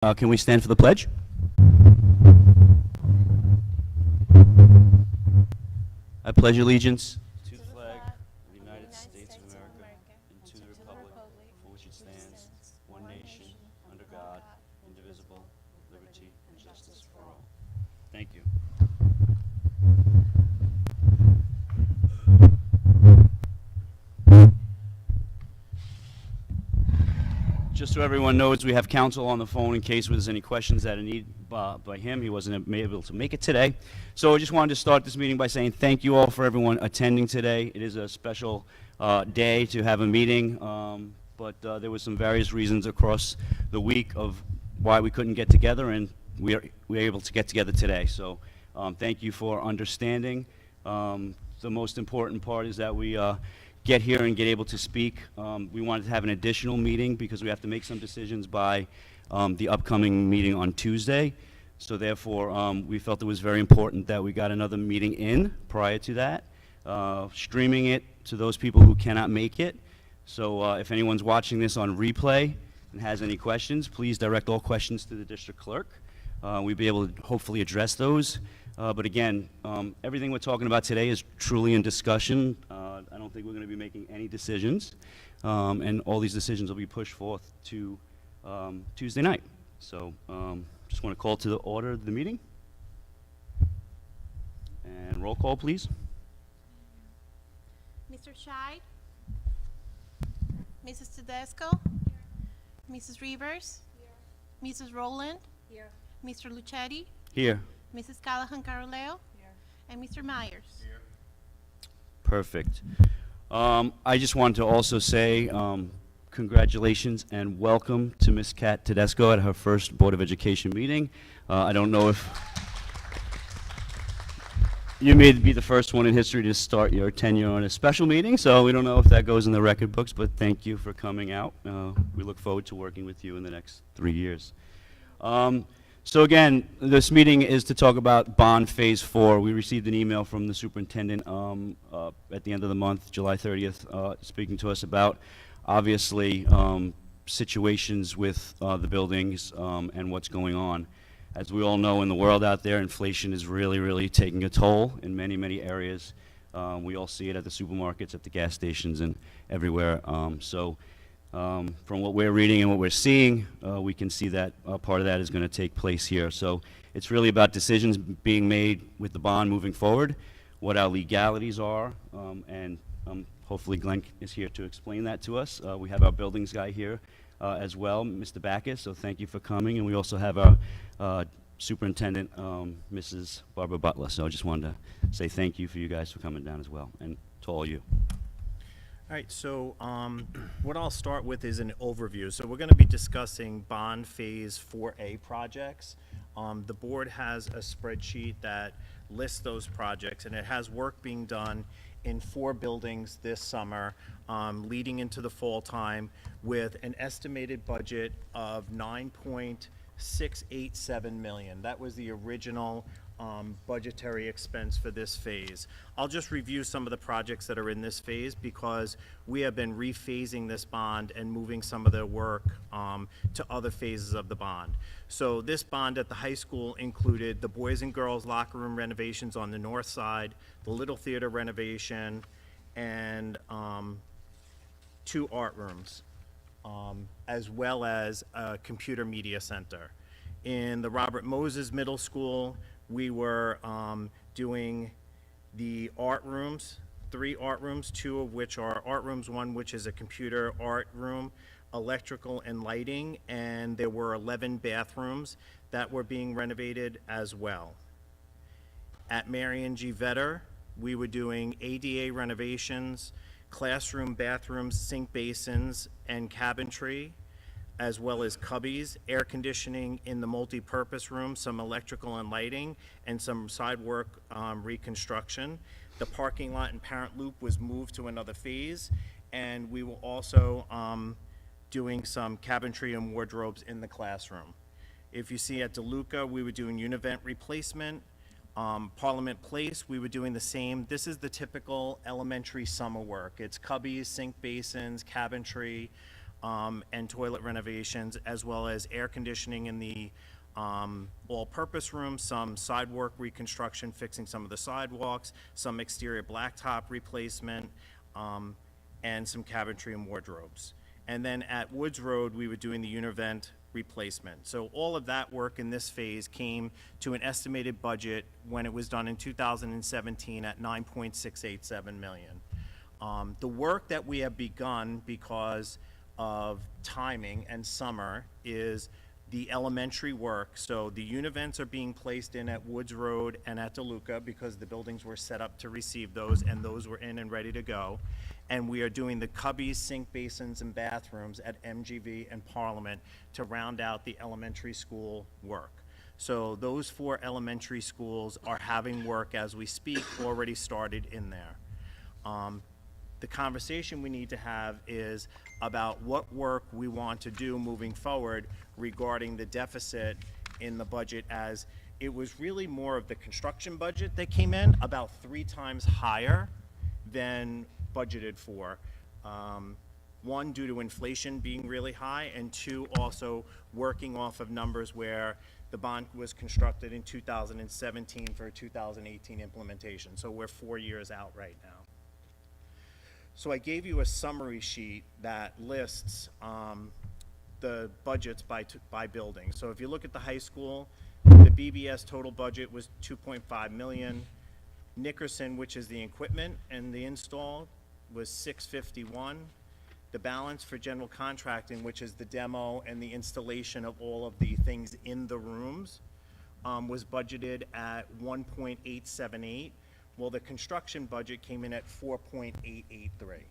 Can we stand for the pledge? I pledge allegiance to the flag of the United States of America and to the republic for which it stands, one nation, under God, indivisible, liberty and justice for all. Thank you. Just so everyone knows, we have counsel on the phone in case there's any questions that are needed by him. He wasn't able to make it today. So I just wanted to start this meeting by saying thank you all for everyone attending today. It is a special day to have a meeting, but there were some various reasons across the week of why we couldn't get together, and we are able to get together today. So thank you for understanding. The most important part is that we get here and get able to speak. We wanted to have an additional meeting because we have to make some decisions by the upcoming meeting on Tuesday. So therefore, we felt it was very important that we got another meeting in prior to that, streaming it to those people who cannot make it. So if anyone's watching this on replay and has any questions, please direct all questions to the district clerk. We'll be able to hopefully address those. But again, everything we're talking about today is truly in discussion. I don't think we're going to be making any decisions. And all these decisions will be pushed forth to Tuesday night. So just want to call to the order of the meeting. And roll call, please. Mr. Scheid? Mrs. Tedesco? Mrs. Rivers? Here. Mrs. Rowland? Here. Mr. Lucetti? Here. Mrs. Callahan Caroleo? Here. And Mr. Myers? Here. Perfect. I just wanted to also say congratulations and welcome to Miss Kat Tedesco at her first Board of Education meeting. I don't know if you may be the first one in history to start your tenure on a special meeting, so we don't know if that goes in the record books, but thank you for coming out. We look forward to working with you in the next 3 years. So again, this meeting is to talk about bond phase 4. We received an email from the superintendent at the end of the month, July 30th, speaking to us about obviously situations with the buildings and what's going on. As we all know in the world out there, inflation is really taking a toll in many areas. We all see it at the supermarkets, at the gas stations, and everywhere. From what we're reading and what we're seeing, we can see that part of that is going to take place here. So it's really about decisions being made with the bond moving forward, what our legalities are, and hopefully Glenn is here to explain that to us. We have our buildings guy here as well, Mr. Backus, so thank you for coming. And we also have our superintendent, Mrs. Barbara Butler. So I just wanted to say thank you for you guys for coming down as well, and to all you. All right, so what I'll start with is an overview. So we're going to be discussing bond phase 4A projects. The board has a spreadsheet that lists those projects, and it has work being done in 4 buildings this summer, leading into the fall time, with an estimated budget of $9.687 million. That was the original budgetary expense for this phase. I'll just review some of the projects that are in this phase because we have been rephasing this bond and moving some of the work to other phases of the bond. So this bond at the high school included the boys and girls locker room renovations on the north side, the Little Theater renovation, and 2 art rooms, as well as a computer media center. In the Robert Moses Middle School, we were doing the art rooms, 3 art rooms, 2 of which are art rooms, 1 which is a computer art room, electrical and lighting, and there were 11 bathrooms that were being renovated as well. At Marion G. Vetter, we were doing ADA renovations, classroom, bathrooms, sink basins, and cabinetry, as well as cubbies, air conditioning in the multi-purpose room, some electrical and lighting, and some side work reconstruction. The parking lot and parent loop was moved to another phase, and we were also doing some cabinetry and wardrobes in the classroom. If you see at DeLuca, we were doing univent replacement. Parliament Place, we were doing the same. This is the typical elementary summer work. It's cubbies, sink basins, cabinetry, and toilet renovations, as well as air conditioning in the all-purpose room, some sidewalk reconstruction, fixing some of the sidewalks, some exterior blacktop replacement, and some cabinetry and wardrobes. And then at Woods Road, we were doing the univent replacement. So all of that work in this phase came to an estimated budget when it was done in 2017 at $9.687 million. The work that we have begun because of timing and summer is the elementary work. So the univents are being placed in at Woods Road and at DeLuca because the buildings were set up to receive those, and those were in and ready to go. And we are doing the cubbies, sink basins, and bathrooms at MGV and Parliament to round out the elementary school work. So those 4 elementary schools are having work as we speak, already started in there. The conversation we need to have is about what work we want to do moving forward regarding the deficit in the budget, as it was really more of the construction budget that came in about 3 times higher than budgeted for. 1, due to inflation being really high, and 2, also working off of numbers where the bond was constructed in 2017 for a 2018 implementation. So we're 4 years out right now. So I gave you a summary sheet that lists the budgets by building. So if you look at the high school, the BBS total budget was $2.5 million. Nickerson, which is the equipment and the install, was $651. The balance for general contracting, which is the demo and the installation of all of the things in the rooms, was budgeted at $1.878. Well, the construction budget came in at $4.883.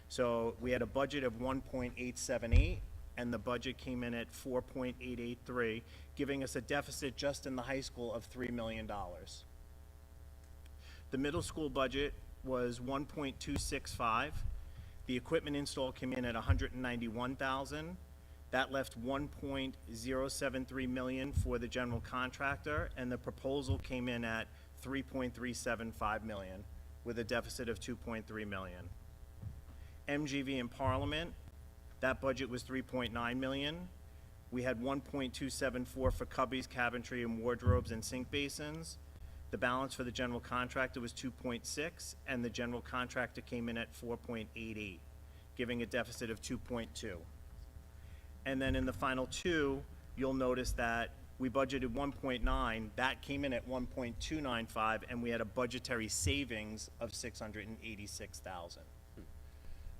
So we had a budget of $1.878, and the budget came in at $4.883, giving us a deficit just in the high school of $3 million. The middle school budget was $1.265. The equipment install came in at $191,000. That left $1.073 million for the general contractor, and the proposal came in at $3.375 million, with a deficit of $2.3 million. MGV and Parliament, that budget was $3.9 million. We had $1.274 for cubbies, cabinetry, and wardrobes and sink basins. The balance for the general contractor was $2.6, and the general contractor came in at $4.88, giving a deficit of $2.2. And then in the final 2, you'll notice that we budgeted 1.9, that came in at 1.295, and we had a budgetary savings of $686,000.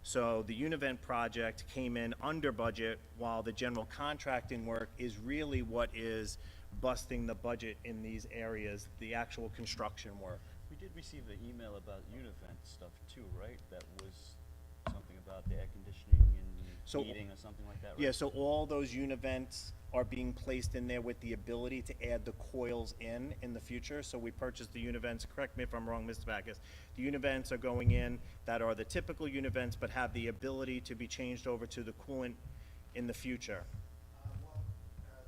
So the Univent project came in under budget, while the general contracting work is really what is busting the budget in these areas, the actual construction work. We did receive an email about Univent stuff too, right? That was something about the air conditioning and heating or something like that, right? Yeah, so all those univents are being placed in there with the ability to add the coils in the future. So we purchased the univents, correct me if I'm wrong, Mr. Backus. The univents are going in that are the typical univents, but have the ability to be changed over to the coolant in the future.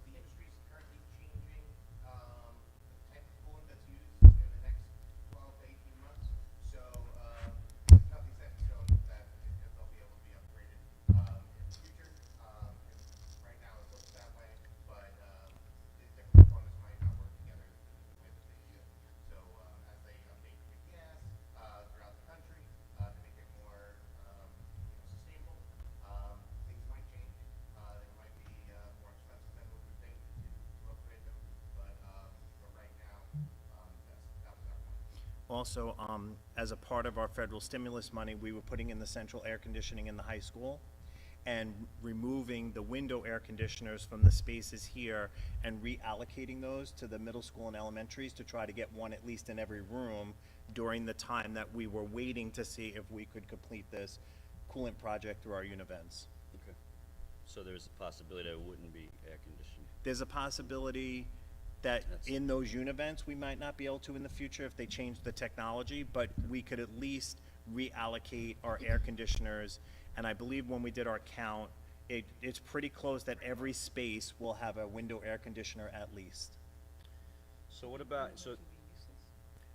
The industry is currently changing the type of coolant that's used in the next 12 to 18 months. So nothing's set in stone that they'll be able to be upgraded in the future. Right now it looks that way, but the different components might not work together the way that they should. So as they update the gas throughout the country to make it more sustainable, things might change. They might be more expensive than what we think to upgrade them, but right now, that was our plan. Also, as a part of our federal stimulus money, we were putting in the central air conditioning in the high school and removing the window air conditioners from the spaces here and reallocating those to the middle school and elementaries to try to get one at least in every room during the time that we were waiting to see if we could complete this coolant project through our univents. Okay. So there's a possibility that it wouldn't be air conditioned. There's a possibility that in those univents, we might not be able to in the future if they change the technology, but we could at least reallocate our air conditioners. And I believe when we did our count, it's pretty close that every space will have a window air conditioner at least. So what about, so,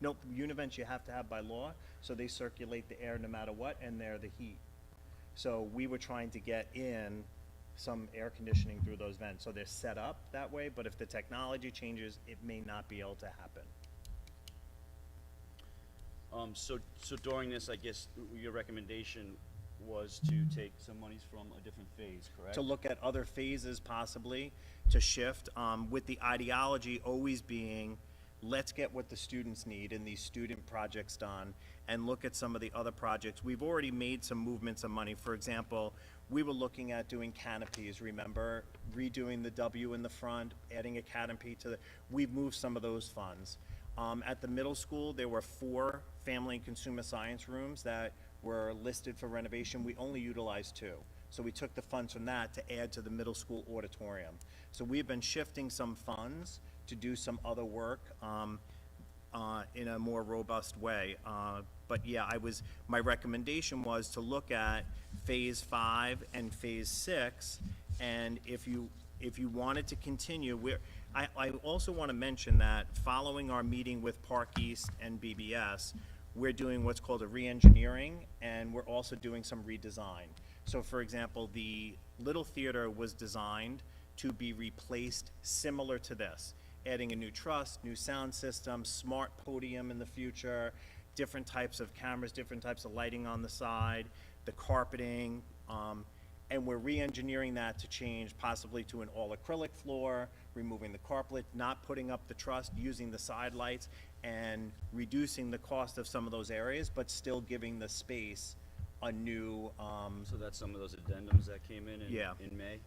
Nope, univents you have to have by law, so they circulate the air no matter what, and they're the heat. So we were trying to get in some air conditioning through those vents. So they're set up that way, but if the technology changes, it may not be able to happen. So during this, I guess, your recommendation was to take some monies from a different phase, correct? To look at other phases possibly, to shift, with the ideology always being, let's get what the students need in these student projects done, and look at some of the other projects. We've already made some movements of money. For example, we were looking at doing canopies, remember? Redoing the W in the front, adding a canopy to the, we've moved some of those funds. At the middle school, there were 4 family and consumer science rooms that were listed for renovation. We only utilized 2. So we took the funds from that to add to the middle school auditorium. So we've been shifting some funds to do some other work in a more robust way. But yeah, my recommendation was to look at phase 5 and phase 6, and if you wanted to continue, I also want to mention that following our meeting with Park East and BBS, we're doing what's called a re-engineering, and we're also doing some redesign. So for example, the Little Theater was designed to be replaced similar to this, adding a new truss, new sound system, smart podium in the future, different types of cameras, different types of lighting on the side, the carpeting, and we're re-engineering that to change possibly to an all-acrylic floor, removing the carpet, not putting up the truss, using the side lights, and reducing the cost of some of those areas, but still giving the space a new, So that's some of those addendums that came in Yeah. in May?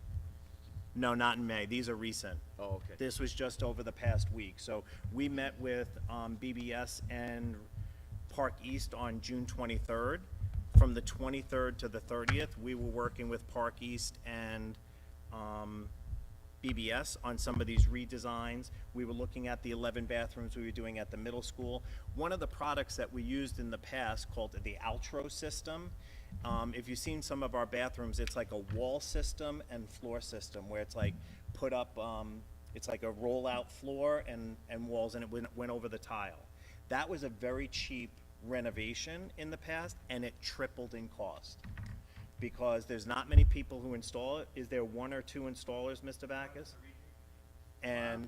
no, not in May, these are recent. Oh, okay. This was just over the past week. So we met with BBS and Park East on June 23rd. From the 23rd to the 30th, we were working with Park East and BBS on some of these redesigns. We were looking at the 11 bathrooms we were doing at the middle school. One of the products that we used in the past called the Outro system. If you've seen some of our bathrooms, it's like a wall system and floor system where it's like put up, it's like a rollout floor and walls, and it went over the tile. That was a very cheap renovation in the past, and it tripled in cost because there's not many people who install it. Is there 1 or 2 installers, Mr. Backus? And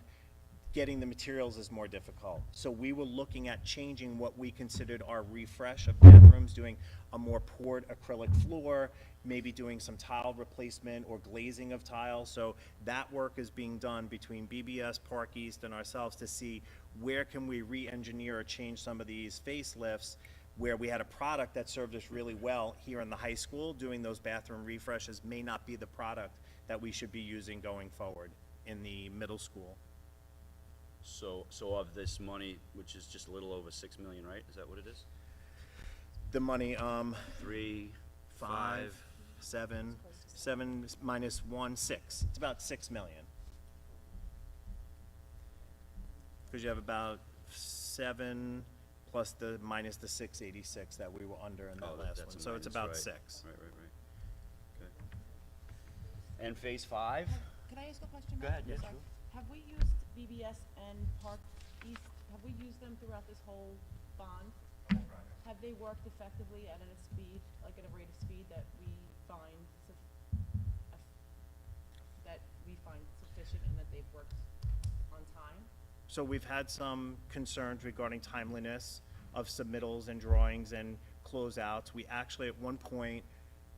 getting the materials is more difficult. So we were looking at changing what we considered our refresh of bathrooms, doing a more poured acrylic floor, maybe doing some tile replacement or glazing of tiles. So that work is being done between BBS, Park East, and ourselves to see where can we re-engineer or change some of these facelifts where we had a product that served us really well here in the high school. Doing those bathroom refreshes may not be the product that we should be using going forward in the middle school. So of this money, which is just a little over 6 million, right? Is that what it is? The money, 3, 5, 7 minus 1, 6. It's about 6 million. Because you have about 7 plus the minus the 686 that we were under in that last one. that's a So it's minus, about right. 6. Right. Okay. And phase 5? Can I ask a question? Go Matt? ahead, yeah, Sorry. sure. Have we used BBS and Park East, have we used them throughout this whole bond? Have they worked effectively at a speed, like at a rate of speed that we find sufficient and that they've worked on time? So we've had some concerns regarding timeliness of submittals and drawings and closeouts. We actually at one point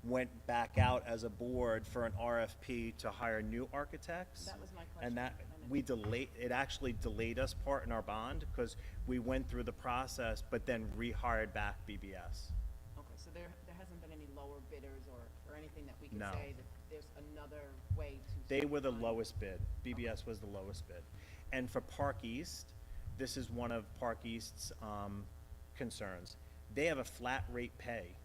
went back out as a board for an RFP to hire new architects. That was my question. And that, it actually delayed us part in our bond because we went through the process, but then rehired back BBS. Okay, so there hasn't been any lower bidders or anything that we can No. say that there's another way to. They were the find- lowest bid. BBS was the lowest bid. And for Park East, this is one of Park East's concerns. They have a flat rate pay,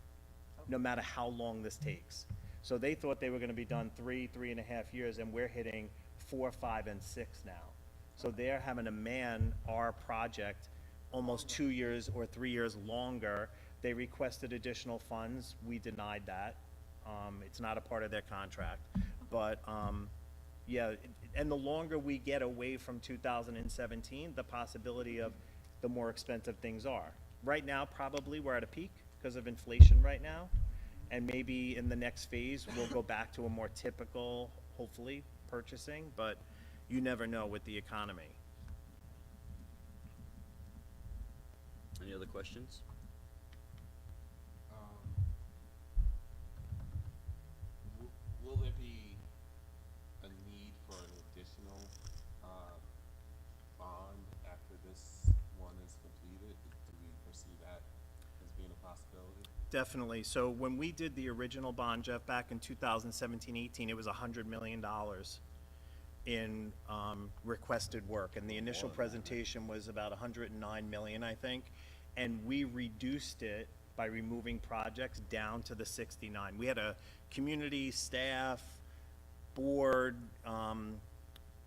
no matter how long this takes. So they thought they were gonna be done 3.5 years, and we're hitting 4, 5, and 6 now. So they're having to man our project almost 2 years or 3 years longer. They requested additional funds. We denied that. It's not a part of their contract. But, yeah, and the longer we get away from 2017, the possibility of the more expensive things are. Right now, probably we're at a peak because of inflation right now. And maybe in the next phase, we'll go back to a more typical, hopefully, purchasing, but you never know with the economy. Any other questions? Will there be a need for an additional bond after this one is completed? Do we foresee that as being a possibility? Definitely. So when we did the original bond, Jeff, back in 2017-18, it was $100 million in requested work, and the initial presentation was about 109 million, I think, and we reduced it by removing projects down to the 69. We had a community, staff, board,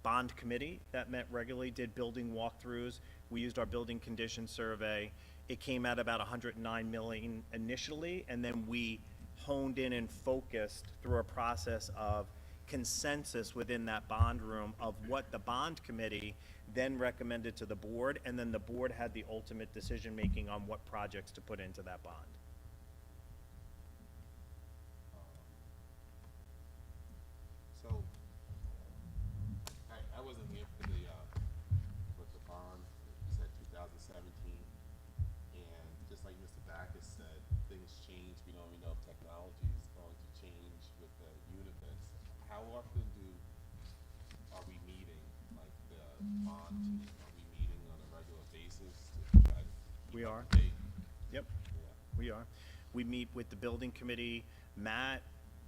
bond committee that met regularly, did building walkthroughs. We used our building condition survey. It came out about 109 million initially, and then we honed in and focused through a process of consensus within that bond room of what the bond committee then recommended to the board, and then the board had the ultimate decision-making on what projects to put into that bond. So, I wasn't here for with the bond, you said 2017, and just like Mr. Backus said, things change, we don't even know if technology is going to change with the univents. How often are we meeting, like the bond team, are we meeting on a regular basis to try to keep We up are. to date? Yep. Yeah. We are. We meet with the building committee. Matt,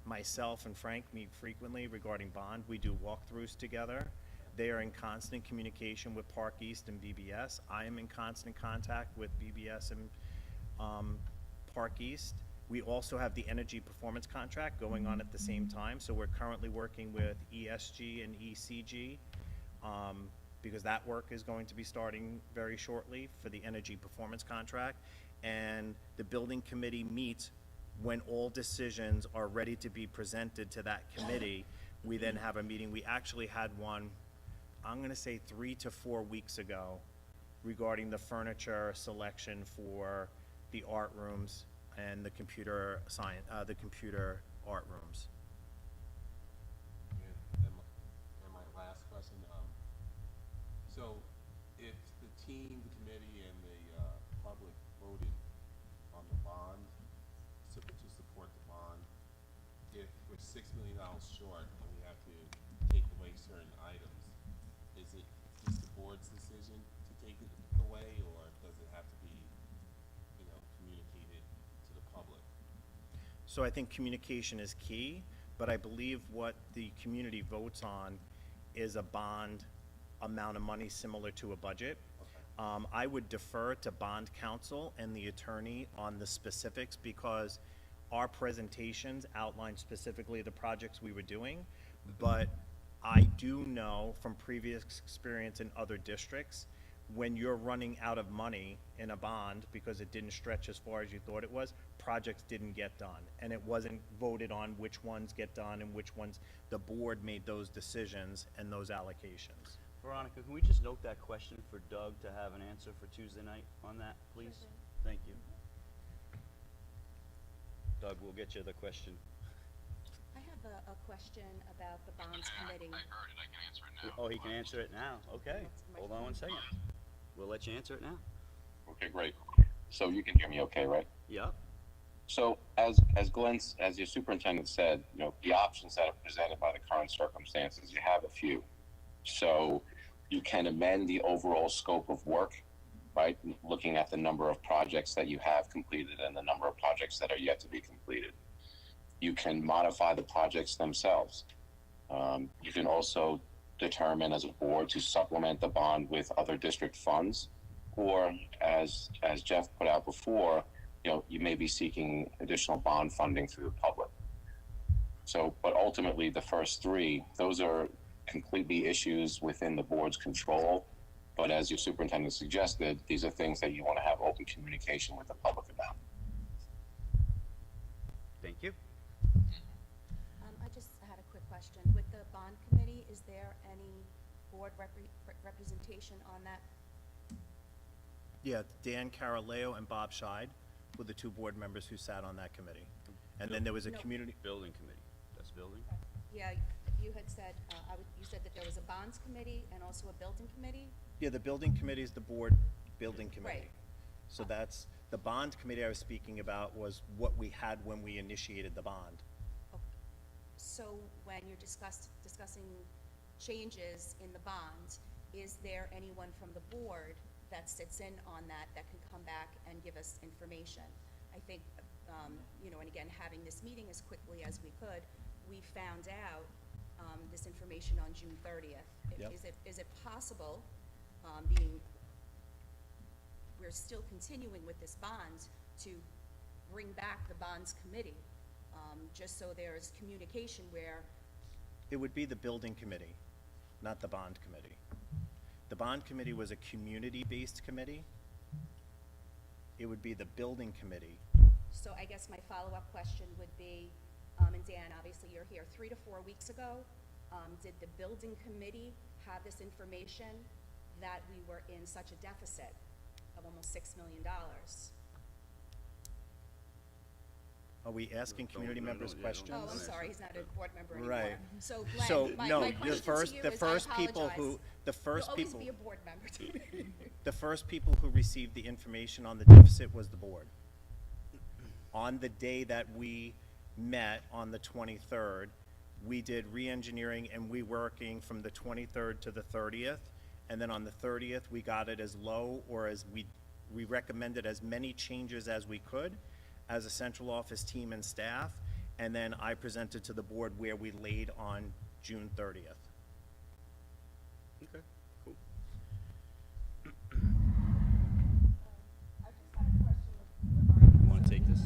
myself, and Frank meet frequently regarding bond. We do walkthroughs together. They are in constant communication with Park East and BBS. I am in constant contact with BBS and Park East. We also have the energy performance contract going on at the same time, so we're currently working with ESG and ECG, because that work is going to be starting very shortly for the energy performance contract. And the building committee meets when all decisions are ready to be presented to that committee. We then have a meeting. We actually had one, I'm gonna say 3 to 4 weeks ago, regarding the furniture selection for the art rooms and the computer science, the computer art rooms. And my last question, so if the team, the committee, and the public voted on the bond, to support the bond, if we're $6 million short and we have to take away certain items, is it just the board's decision to take it away, or does it have to be, communicated to the public? So I think communication is key, but I believe what the community votes on is a bond amount of money similar to a budget. I would defer to bond counsel and the attorney on the specifics, because our presentations outline specifically the projects we were doing. But I do know from previous experience in other districts, when you're running out of money in a bond because it didn't stretch as far as you thought it was, projects didn't get done. And it wasn't voted on which ones get done and which ones, the board made those decisions and those allocations. Veronica, can we just note that question for Doug to have an answer for Tuesday night on that, please? Thank you. Doug, we'll get you the question. I have a question about the bonds committee. Oh, he can answer it now. Okay. Hold on one second. We'll let you answer it now. Okay, great. So you can hear me okay, right? Yep. So as your superintendent said, the options that are presented by the current circumstances, you have a few. So you can amend the overall scope of work, right? Looking at the number of projects that you have completed and the number of projects that are yet to be completed. You can modify the projects themselves. You can also determine as a board to supplement the bond with other district funds, or as Jeff put out before, you may be seeking additional bond funding through the public. So, but ultimately the first three, those are completely issues within the board's control. But as your superintendent suggested, these are things that you want to have open communication with the public about. Thank you. I just had a quick question. With the bond committee, is there any board representation on that? Yeah, Dan Caroleo and Bob Scheid were the two board members who sat on that committee. And then there was a No. community, Building committee, that's building? Yeah, you had said, you said that there was a bonds committee and also a building committee? yeah, the building committee is the board building committee. Right. So that's, the bond committee I was speaking about was what we had when we initiated the bond. So when you're discussing changes in the bonds, is there anyone from the board that sits in on that can come back and give us information? I think, you know, and again, having this meeting as quickly as we could, we found out this information on June 30th. Yep. Is it possible, we're still continuing with this bond, to bring back the bonds committee, just so there's communication where, It would be the building committee, not the bond committee. The bond committee was a community-based committee. It would be the building committee. so I guess my follow-up question would be, and Dan, obviously you're here, 3 to 4 weeks ago, did the building committee have this information that we were in such a deficit of almost $6 million? Are we asking community members questions? Oh, I'm sorry, he's not a board member anymore. Right. So So, Glenn, no, my the question to first, you the is, I first people who, apologize. the first You'll people, always be a board member to me. the first people who received the information on the deficit was the board. On the day that we met on the 23rd, we did re-engineering and reworking from the 23rd to the 30th. And then on the 30th, we got it as low, or as we recommended as many changes as we could as a central office team and staff. And then I presented to the board where we laid on June 30th. Okay, cool. I just had a question regarding. You wanna take this?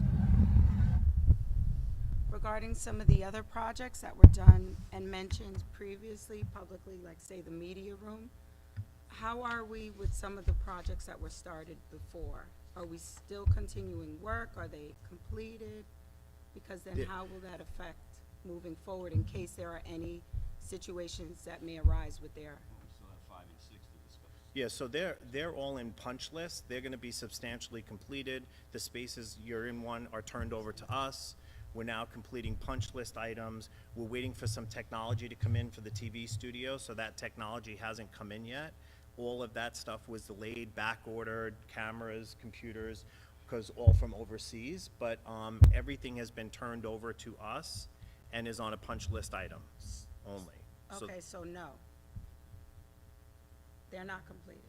Regarding some of the other projects that were done and mentioned previously publicly, like say the media room, how are we with some of the projects that were started before? Are we still continuing work? Are they completed? Because then Yeah. how will that affect moving forward in case there are any situations that may arise with their? We still have 5 and 6 to discuss. Yeah, so they're all in punch lists. They're gonna be substantially completed. The spaces you're in one are turned over to us. We're now completing punch list items. We're waiting for some technology to come in for the TV studio, so that technology hasn't come in yet. All of that stuff was delayed, back-ordered, cameras, computers, because all from overseas. But everything has been turned over to us and is on a punch list item only. So Okay, so no. They're not completed.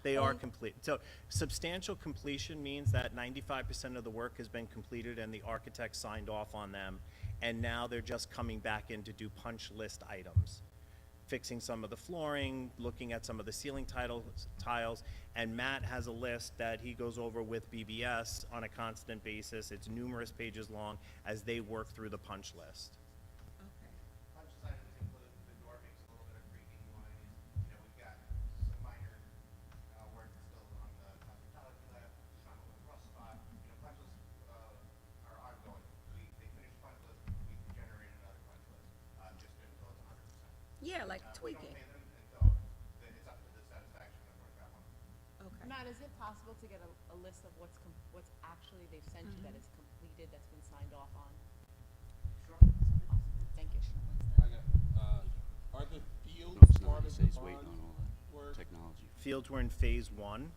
they are complete. So substantial completion means that 95% of the work has been completed and the architect signed off on them. And now they're just coming back in to do punch list items, fixing some of the flooring, looking at some of the ceiling tiles. And Matt has a list that he goes over with BBS on a constant basis. It's numerous pages long as they work through the punch list. Okay. Punch items include the door makes a little bit of creaking noise. You know, we've got some minor work still on the hospitality lab, on the cross spot. You know, punch lists are ongoing. They finish punch list, we generate another punch list, just until it's 100%. Yeah, like We tweaking. don't pay them until it's up to the satisfaction of our travel. Okay. Matt, is it possible to get a list of what's actually they've sent you that is completed, that's been signed off on? Sure. Awesome, thank you. I got, are the fields No, it's not. part He of said the he's waiting bond on all that work? technology. Fields were in phase 1.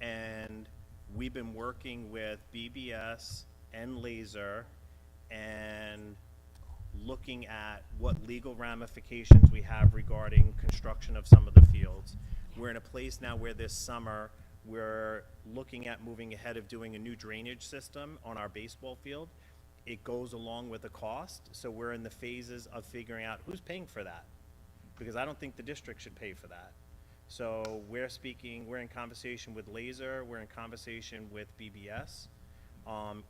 Yeah. And we've been working with BBS and Laser and looking at what legal ramifications we have regarding construction of some of the fields. We're in a place now where this summer, we're looking at moving ahead of doing a new drainage system on our baseball field. It goes along with the cost, so we're in the phases of figuring out who's paying for that. Because I don't think the district should pay for that. So we're in conversation with Laser, we're in conversation with BBS.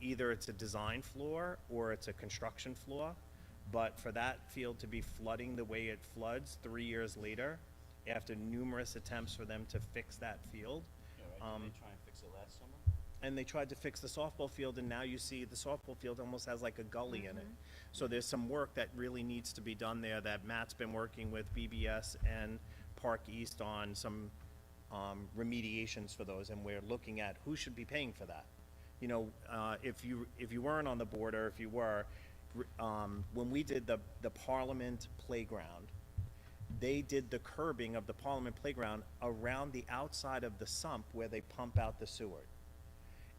Either it's a design floor or it's a construction floor. But for that field to be flooding the way it floods 3 years later, after numerous attempts for them to fix that field. Yeah, right, did they try and fix it last summer? And they tried to fix the softball field, and now you see the softball field almost has like a gully in it. So there's some work that really needs to be done there that Matt's been working with BBS and Park East on some remediations for those, and we're looking at who should be paying for that. you know, if you weren't on the board, or if you were, when we did the Parliament playground, they did the curbing of the Parliament playground around the outside of the sump where they pump out the sewer.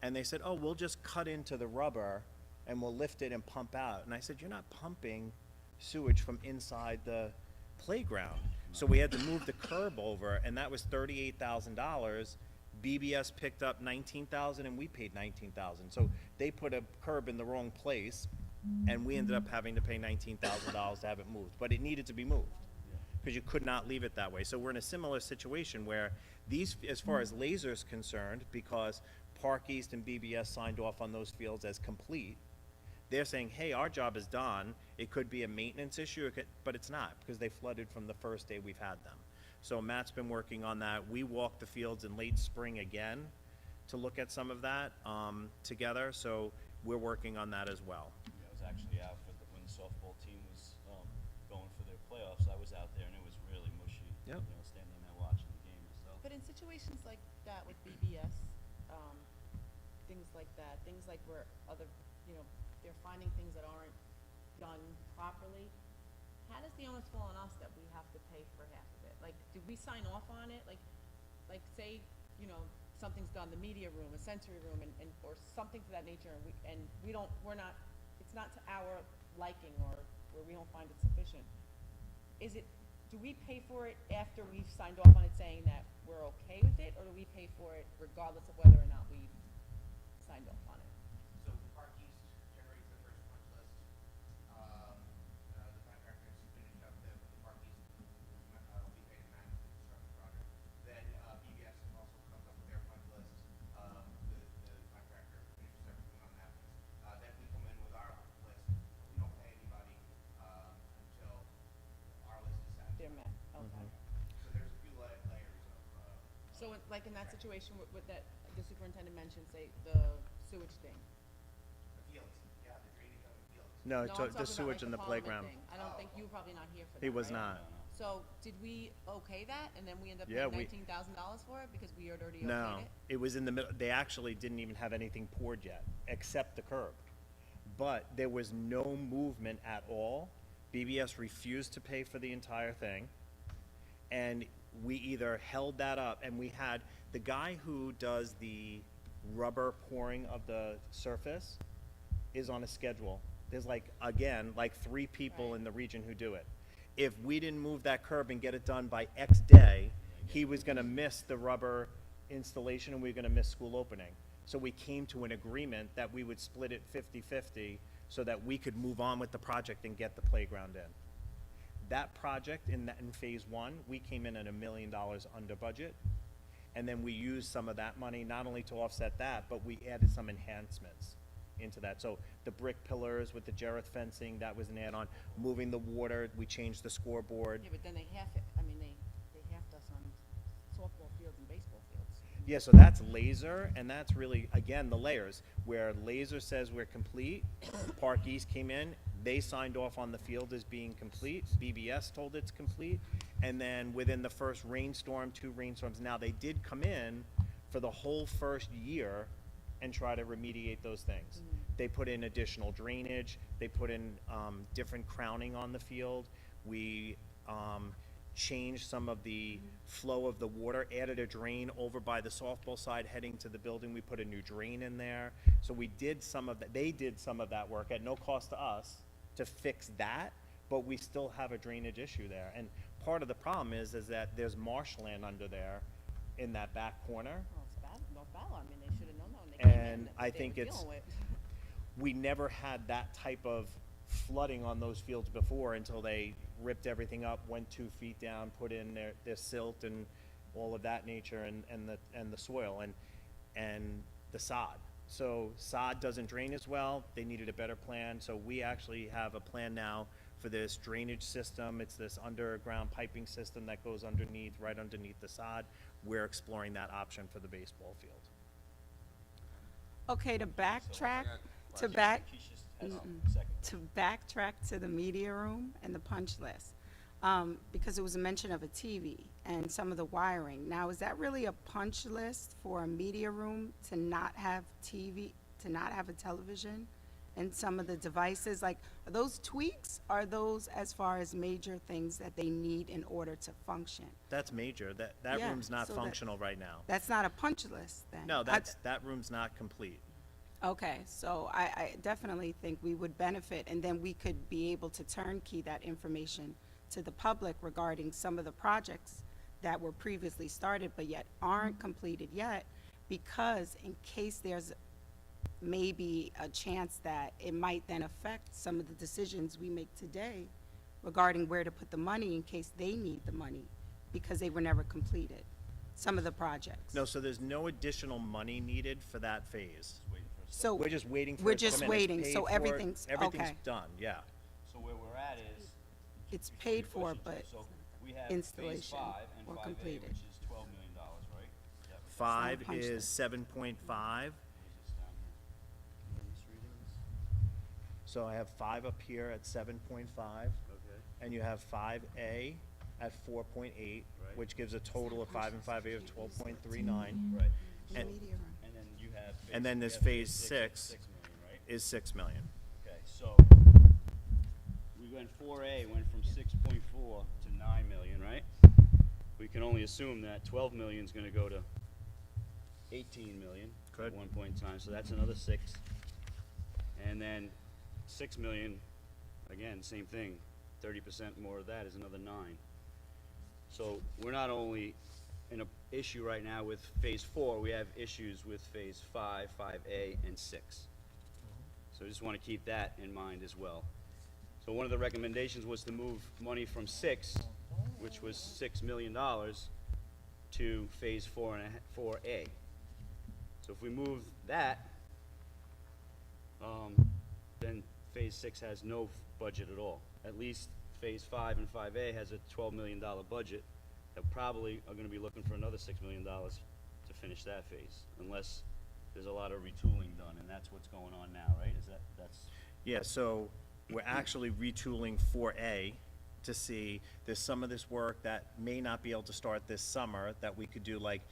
And they said, oh, we'll just cut into the rubber and we'll lift it and pump out. And I said, you're not pumping sewage from inside the playground. So we had to move the curb over, and that was $38,000. BBS picked up $19,000 and we paid $19,000. So they put a curb in the wrong place, and we ended up having to pay $19,000 to have it moved. But it needed to be moved, because you could not leave it that way. So we're in a similar situation where these, as far as Laser's concerned, because Park East and BBS signed off on those fields as complete, they're saying, hey, our job is done. It could be a maintenance issue, but it's not, because they flooded from the first day we've had them. So Matt's been working on that. We walked the fields in late spring again to look at some of that together, so we're working on that as well. Yeah, I was actually out for when the softball team was going for their playoffs. I was out there, and it was really mushy. Yep. You know, standing there watching the game myself. But in situations like that with BBS, things like where other, you know, they're finding things that aren't done properly, how does the onus fall on us that we have to pay for half of it? Like, did we sign off on it? Like say, you know, something's done, the media room, a sensory room, and or something to that nature, and it's not to our liking, or where we don't find it sufficient. Do we pay for it after we've signed off on it saying that we're okay with it, or do we pay for it regardless of whether or not we've signed off on it? So Park East generates the first punch list. The contractor is finished up the Park East, will be paid to manage the construction project. Then BBS also comes up with their punch list. The contractor finishes everything on that list. Then we come in with our list. We don't pay anybody until our list is satisfied. They're met, okay. So there's a few layers of. So like in that situation with that, the superintendent mentioned, say, the sewage thing. The fields, yeah, the drainage on the fields. No, No, I'm talking the about, sewage like, in the Parliament playground. thing. I don't think you were probably not here for that, He was right? not. So did we okay that, and then we end up Yeah, paying $19,000 for it because we had already No, okayed it? it was in the middle. They actually didn't even have anything poured yet, except the curb. But there was no movement at all. BBS refused to pay for the entire thing. And we either held that up, and we had the guy who does the rubber pouring of the surface is on a schedule. There's like 3 people in the region who do it. If we didn't move that curb and get it done by X day, he was gonna miss the rubber installation, and we were gonna miss school opening. So we came to an agreement that we would split it 50-50 so that we could move on with the project and get the playground in. That project in phase 1, we came in at $1 million under budget. And then we used some of that money not only to offset that, but we added some enhancements into that. So the brick pillars with the Jareth fencing, that was an add-on. Moving the water, we changed the scoreboard. Yeah, but then they halved us on softball fields and baseball fields. Yeah, so that's Laser, and that's really, again, the layers, where Laser says we're complete. Park East came in, they signed off on the field as being complete. BBS told it's complete. And then within the first rainstorm, 2 rainstorms, now they did come in for the whole first year and try to remediate those things. They put in additional drainage, they put in different crowning on the field. We changed some of the flow of the water, added a drain over by the softball side heading to the building. We put a new drain in there. So we did some of that, they did some of that work at no cost to us to fix that, but we still have a drainage issue there. And part of the problem is that there's marshland under there in that back corner. Well, it's bad, North Battle, I mean, they should have known that when they came in, And that I they think were it's, dealing with. we never had that type of flooding on those fields before until they ripped everything up, went 2 feet down, put in their silt and all of that nature, and the soil and the sod. So sod doesn't drain as well. They needed a better plan. So we actually have a plan now for this drainage system. It's this underground piping system that goes underneath, right underneath the sod. We're exploring that option for the baseball field. Okay, to backtrack, to backtrack to the media room and the punch list, because it was a mention of a TV and some of the wiring. Now, is that really a punch list for a media room to not have TV, to not have a television and some of the devices, like, are those tweaks? Are those as far as major things that they need in order to function? That's major. That Yeah, room's not so that- functional right now. That's not a punch list then? No, that room's not complete. Okay, so I definitely think we would benefit, and then we could be able to turnkey that information to the public regarding some of the projects that were previously started but yet aren't completed yet, because in case there's maybe a chance that it might then affect some of the decisions we make today regarding where to put the money in case they need the money because they were never completed, some of the projects. No, so there's no additional money needed for that phase. So We're just waiting for we're it to just come in. It's waiting, paid so for, everything's okay. done, yeah. So where we're at is. It's paid for, Questions. but So we have phase installation 5 and or 5A, completed. which is $12 million, right? Is that what- Five punch is list. 7.5, what is this down here? Are these readings? so I have 5 up here at 7.5, Okay. and you have 5A at 4.8, Right. which gives a total of 5 and 5A of 12.39, Right. and, Media room. And then you have. and then we this have phase 6, 6 million, right? is 6 million. Okay, so we went 4A, went from 6.4 to 9 million, right? We can only assume that 12 million is gonna go to 18 million Good. at one point in time, so that's another 6. And then 6 million, again, same thing, 30% more of that is another 9. So we're not only in a issue right now with phase 4, we have issues with phase 5, 5A, and 6. So I just want to keep that in mind as well. So one of the recommendations was to move money from 6, which was $6 million, to phase 4A. So if we move that, then phase 6 has no budget at all. At least phase 5 and 5A has a $12 million budget. That probably are gonna be looking for another $6 million to finish that phase, unless there's a lot of retooling done, and that's what's going on now, right? That's, Yeah, so we're actually retooling 4A to see, there's some of this work that may not be able to start this summer that we could do, like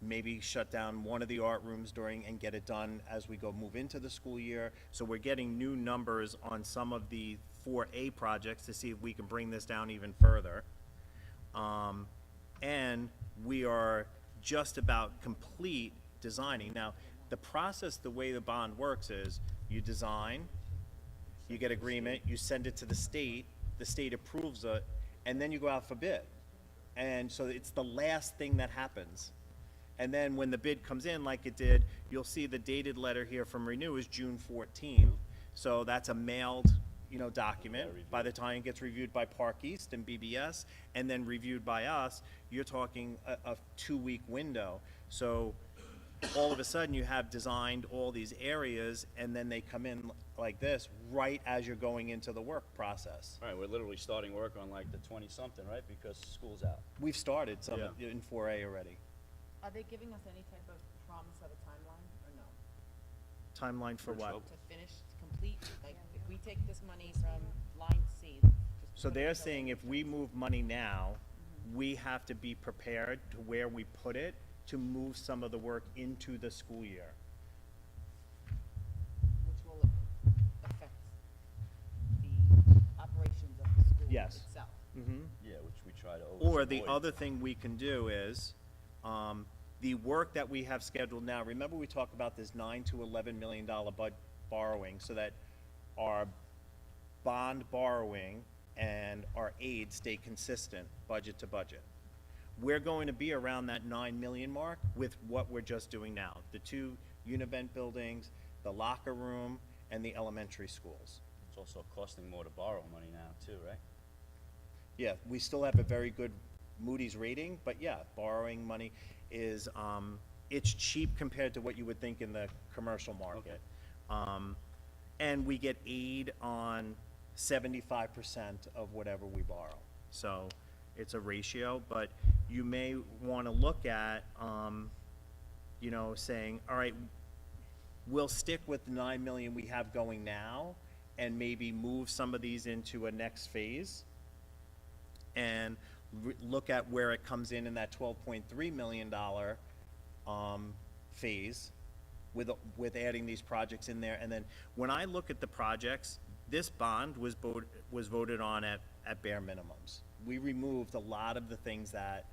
maybe shut down one of the art rooms during and get it done as we go move into the school year. So we're getting new numbers on some of the 4A projects to see if we can bring this down even further. And we are just about complete designing. Now, the process, the way the bond works is you design, you get agreement, you send it to the state approves it, and then you go out for bid. And so it's the last thing that happens. And then when the bid comes in, like it did, you'll see the dated letter here from Renew is June 14th. So that's a mailed, document. By the time it gets reviewed by Park East and BBS, and then reviewed by us, you're talking a 2-week window. So all of a sudden, you have designed all these areas, and then they come in like this, right as you're going into the work process. all right, we're literally starting work on like the 20-something, right? Because school's out. We've started some Yeah. in 4A already. Are they giving us any type of promise of a timeline, or no? Timeline for what? To finish, to complete, like, if we take this money from line C, just So put it they're in saying if we move money now, we have to be prepared to where we put it to move some of the work into the school year. which will affect the operations of the school Yes. itself. Yeah, which we try to always Or the avoid. other thing we can do is, the work that we have scheduled now, remember we talked about this $9 to $11 million borrowing, so that our bond borrowing and our aid stay consistent, budget to budget. We're going to be around that 9 million mark with what we're just doing now. The 2 Univent buildings, the locker room, and the elementary schools. It's also costing more to borrow money now too, right? Yeah, we still have a very good Moody's rating, but yeah, borrowing money is, it's cheap compared to what you would think in the commercial market. And we get aid on 75% of whatever we borrow. So it's a ratio, but you may want to look at, saying, all right, we'll stick with the 9 million we have going now and maybe move some of these into a next phase and look at where it comes in that $12.3 million phase, with adding these projects in there. And then when I look at the projects, this bond was voted on at bare minimums. We removed a lot of the things that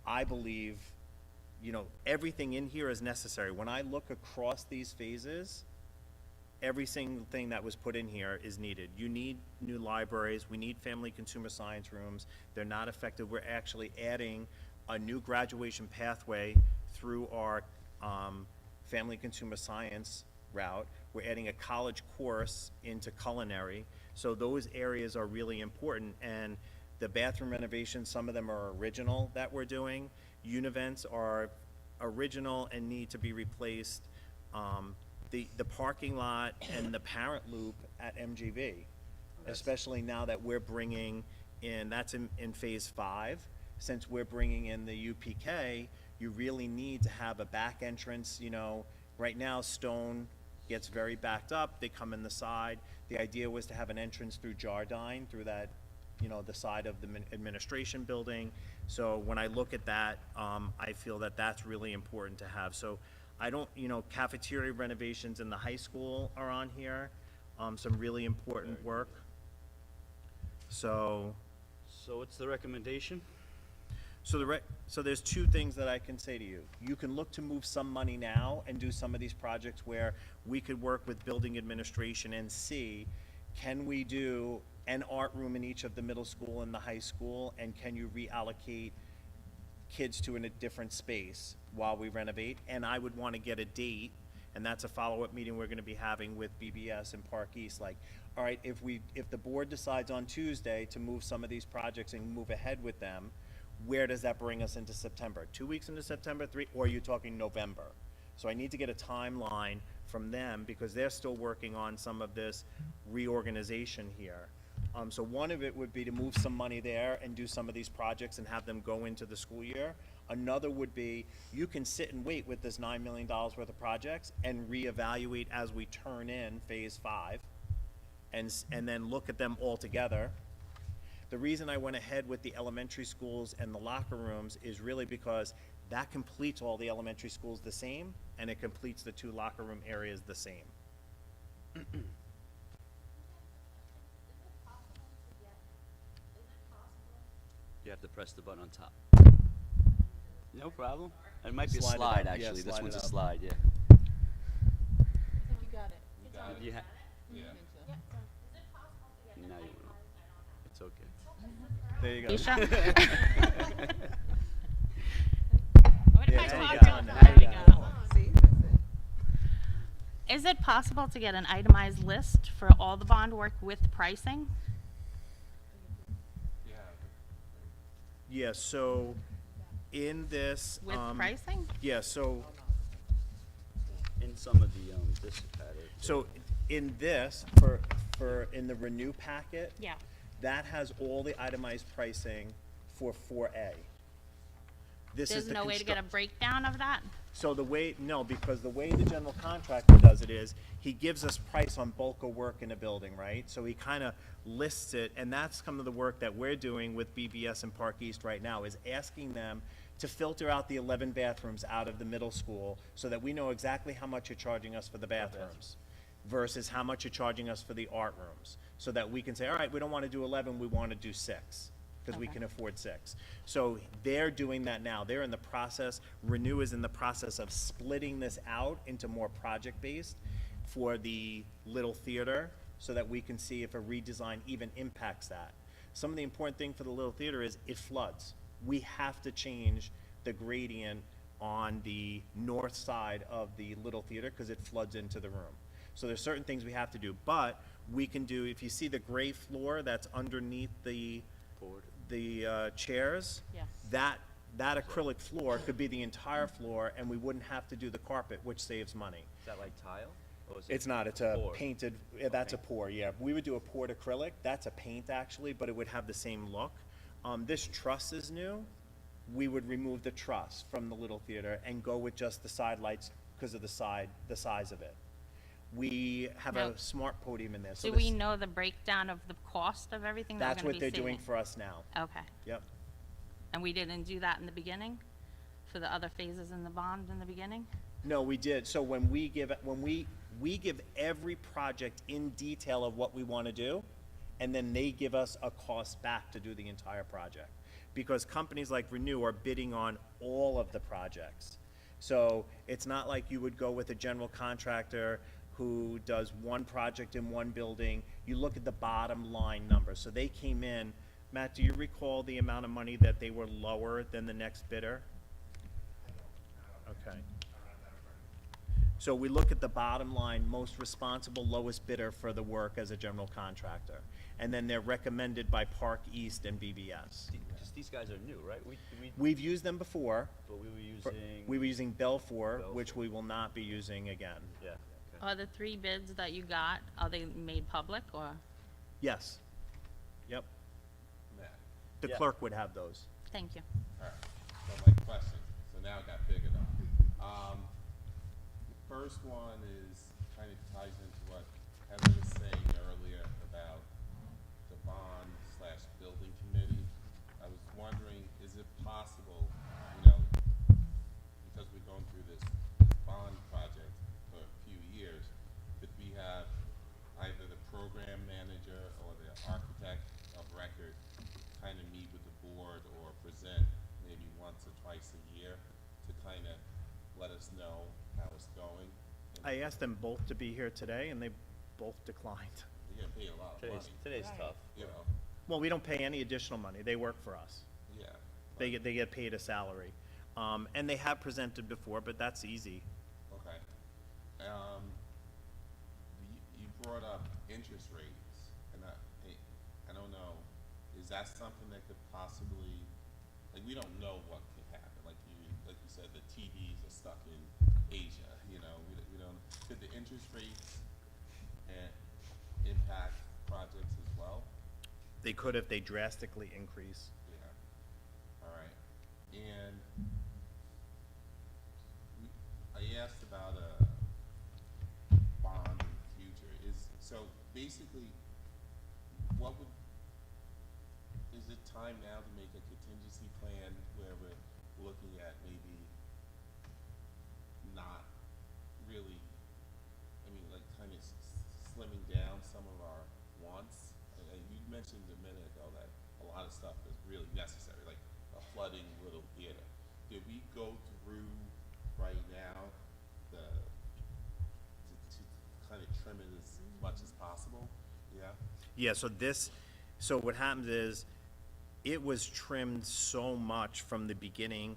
I believe, you know, everything in here is necessary. When I look across these phases, every single thing that was put in here is needed. You need new libraries, we need family consumer science rooms, they're not effective. We're actually adding a new graduation pathway through our family consumer science route. We're adding a college course into culinary. So those areas are really important, and the bathroom renovations, some of them are original that we're doing. Univents are original and need to be replaced. The parking lot and the parent loop at MGV, especially now that we're bringing in, that's in phase 5. Since we're bringing in the UPK, you really need to have a back entrance. You know, right now Stone gets very backed up, they come in the side. The idea was to have an entrance through Jardine, through that, you know, the side of the administration building. So when I look at that, I feel that that's really important to have. So I don't, you know, cafeteria renovations in the high school are on here, some really important work. So what's the recommendation? So there's two things that I can say to you. You can look to move some money now and do some of these projects where we could work with building administration and see, can we do an art room in each of the middle school and the high school, and can you reallocate kids to a different space while we renovate? And I would want to get a date, and that's a follow-up meeting we're going to be having with BBS and Park East. Like, all right, if the board decides on Tuesday to move some of these projects and move ahead with them, where does that bring us into September? 2 weeks into September, 3, or are you talking November? So I need to get a timeline from them because they're still working on some of this reorganization here. So one of it would be to move some money there and do some of these projects and have them go into the school year. Another would be, you can sit and wait with this $9 million worth of projects and reevaluate as we turn in phase 5 and then look at them all together. The reason I went ahead with the elementary schools and the locker rooms is really because that completes all the elementary schools the same, and it completes the 2 locker room areas the same. You have to press the button on top. No problem. It might be a Slide it slide, up. Yeah, actually. This slide one's a it up. slide, yeah. I think you got it. You got it? You ha- Yeah. I think so. now you won't. It's okay. There you go. What if Yeah, I there you talk go. to There you There we go. See, that's it. Is it possible to get an itemized list for all the bond work with pricing? Yeah. Yeah, so in this. With pricing? Yeah, so, In some of the, this pattern. so in this, in the renew packet, Yeah. that has all the itemized pricing for 4A. This is There's the no way to get a breakdown of that? So because the way the general contractor does it is, he gives us price on bulk of work in a building, right? So he kind of lists it, and that's some of the work that we're doing with BBS and Park East right now, is asking them to filter out the 11 bathrooms out of the middle school so that we know exactly how much you're charging us for the bathrooms versus how much you're charging us for the art rooms, so that we can say, all right, we don't want to do 11, we want to do 6. Because we Okay. can afford 6. So they're doing that now. They're in the process, Renew is in the process of splitting this out into more project-based for the Little Theater, so that we can see if a redesign even impacts that. Some of the important thing for the Little Theater is it floods. We have to change the gradient on the north side of the Little Theater because it floods into the room. So there's certain things we have to do, but we can do, if you see the gray floor that's underneath the chairs, Yes. that acrylic floor could be the entire floor, and we wouldn't have to do the carpet, which saves money. Is that like tile? Or is it It's not, it's a pour? painted, that's a pour, yeah. We would do a poured acrylic, that's a paint actually, but it would have the same look. This truss is new. We would remove the truss from the Little Theater and go with just the side lights because of the size of it. We have Now, a smart podium in there. So Do we this- know the breakdown of the cost of everything that That's we're what gonna they're be doing saving? for us now. Okay. Yep. And we didn't do that in the beginning? For the other phases in the bond in the beginning? No, we did. So when we give every project in detail of what we want to do, and then they give us a cost back to do the entire project. Because companies like Renew are bidding on all of the projects. So it's not like you would go with a general contractor who does one project in one building. You look at the bottom line number. So they came in, Matt, do you recall the amount of money that they were lower than the next bidder? Okay. So we look at the bottom line, most responsible, lowest bidder for the work as a general contractor. And then they're recommended by Park East and BBS. Because these guys are new, right? We've used them before. But we were For- using. We were using Belfour, which Belfour. we will not be using again. Yeah. Okay. Are the 3 bids that you got, are they made public or? Yes. Yep. Matt, The Yeah. clerk would have those. Thank you. all right, so my question, so now it got big enough. The first one is, kind of ties into what Heather was saying earlier about the bond/building committee. I was wondering, is it possible, because we're going through this bond project for a few years, could we have either the program manager or the architect of record kind of meet with the board or present maybe once or twice a year to kind of let us know how it's going? And I asked them both to be here today, and they both declined. You're getting paid a lot of money, Today's tough. you know? Well, we don't pay any additional money. They work for us. Yeah. They get paid a salary. And they have presented before, but that's easy. Okay. You brought up interest rates, and I don't know, is that something that could possibly, like, we don't know what could happen, like you said, the TVs are stuck in Asia, we don't, could the interest rates impact projects as well? They could if they drastically increase. Yeah. All right. And I asked about a bond in the future. So basically, is it time now to make a contingency plan where we're looking at maybe not really, like kind of slimming down some of our wants? And you mentioned a minute ago that a lot of stuff is really necessary, like a flooding little theater. Did we go through right now to kind of trim it as much as possible? Yeah? Yeah, so what happens is, it was trimmed so much from the beginning.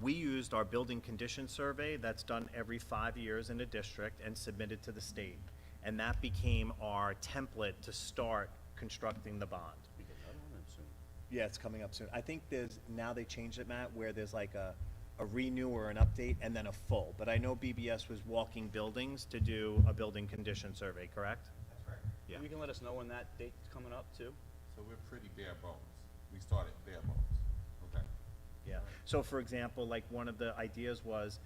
We used our building condition survey that's done every 5 years in a district and submitted to the state. And that became our template to start constructing the bond. We get another one soon. Yeah, it's coming up soon. I think now they changed it, Matt, where there's like a renew or an update and then a full. But I know BBS was walking buildings to do a building condition survey, correct? That's correct. Yeah. You can let us know when that date's coming up too. So we're pretty bare bones. We started bare bones. Okay. Yeah. So for example, like one of the ideas was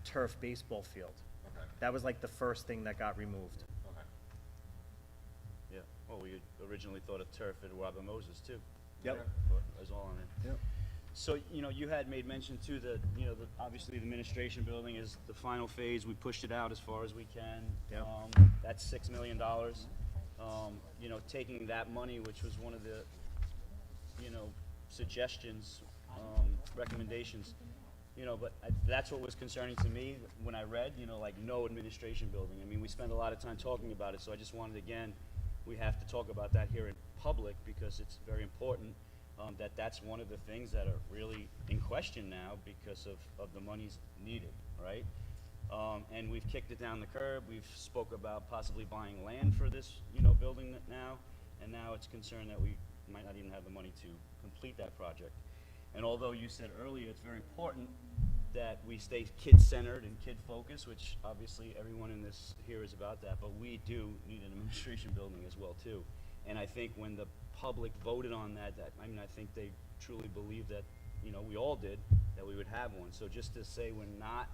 turf baseball field. Okay. That was like the first thing that got removed. Okay. Yeah. Well, we originally thought of turf at Robert Moses too. Yep. But it was all on it. Yep. So, you had made mention too that, obviously the administration building is the final phase. We pushed it out as far as we can. Yep. That's $6 million. Taking that money, which was one of the, suggestions, recommendations, but that's what was concerning to me when I read, like no administration building. I mean, we spend a lot of time talking about it, so I just wanted, again, we have to talk about that here in public because it's very important. That's one of the things that are really in question now because of the monies needed, right? And we've kicked it down the curb. We've spoke about possibly buying land for this, building now, and now it's concerned that we might not even have the money to complete that project. And although you said earlier it's very important that we stay kid-centered and kid-focused, which obviously everyone in this here is about that, but we do need an administration building as well too. And I think when the public voted on that, I think they truly believed that, we all did, that we would have one. So just to say we're not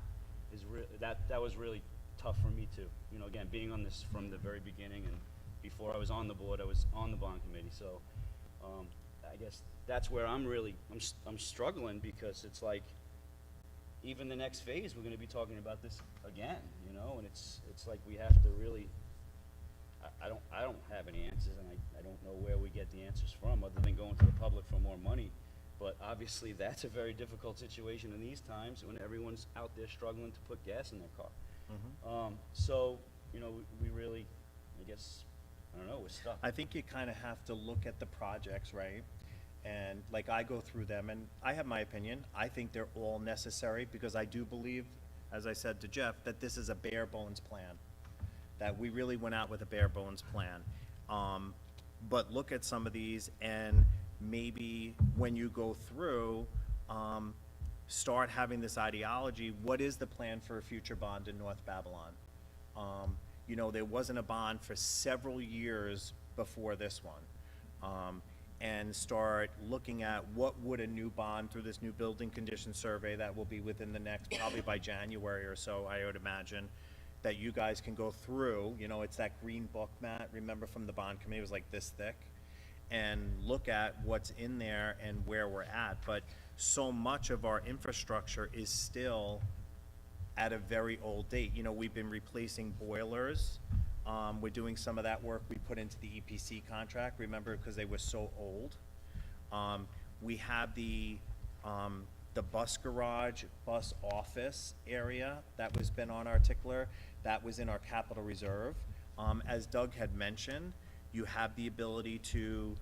that was really tough for me too. Again, being on this from the very beginning, and before I was on the board, I was on the bond committee. So I guess that's where I'm struggling because it's like, even the next phase, we're gonna be talking about this again, you know, and it's like we have to really, I don't have any answers, and I don't know where we get the answers from, other than going to the public for more money. But obviously, that's a very difficult situation in these times when everyone's out there struggling to put gas in their car. So, you know, we really, I guess, I don't know, we're stuck. I think you kind of have to look at the projects, right? And like I go through them, and I have my opinion. I think they're all necessary because I do believe, as I said to Jeff, that this is a bare bones plan. That we really went out with a bare bones plan. But look at some of these, and maybe when you go through, start having this ideology. What is the plan for a future bond in North Babylon? You know, there wasn't a bond for several years before this one. And start looking at what would a new bond through this new building condition survey that will be within the next, probably by January or so, I would imagine, that you guys can go through. You know, it's that green book, Matt, remember from the bond committee, it was like this thick, and look at what's in there and where we're at. But so much of our infrastructure is still at a very old date. You know, we've been replacing boilers. We're doing some of that work we put into the EPC contract, remember, because they were so old. We have the bus garage, bus office area that was been on our tickler, that was in our capital reserve. As Doug had mentioned, you have the ability to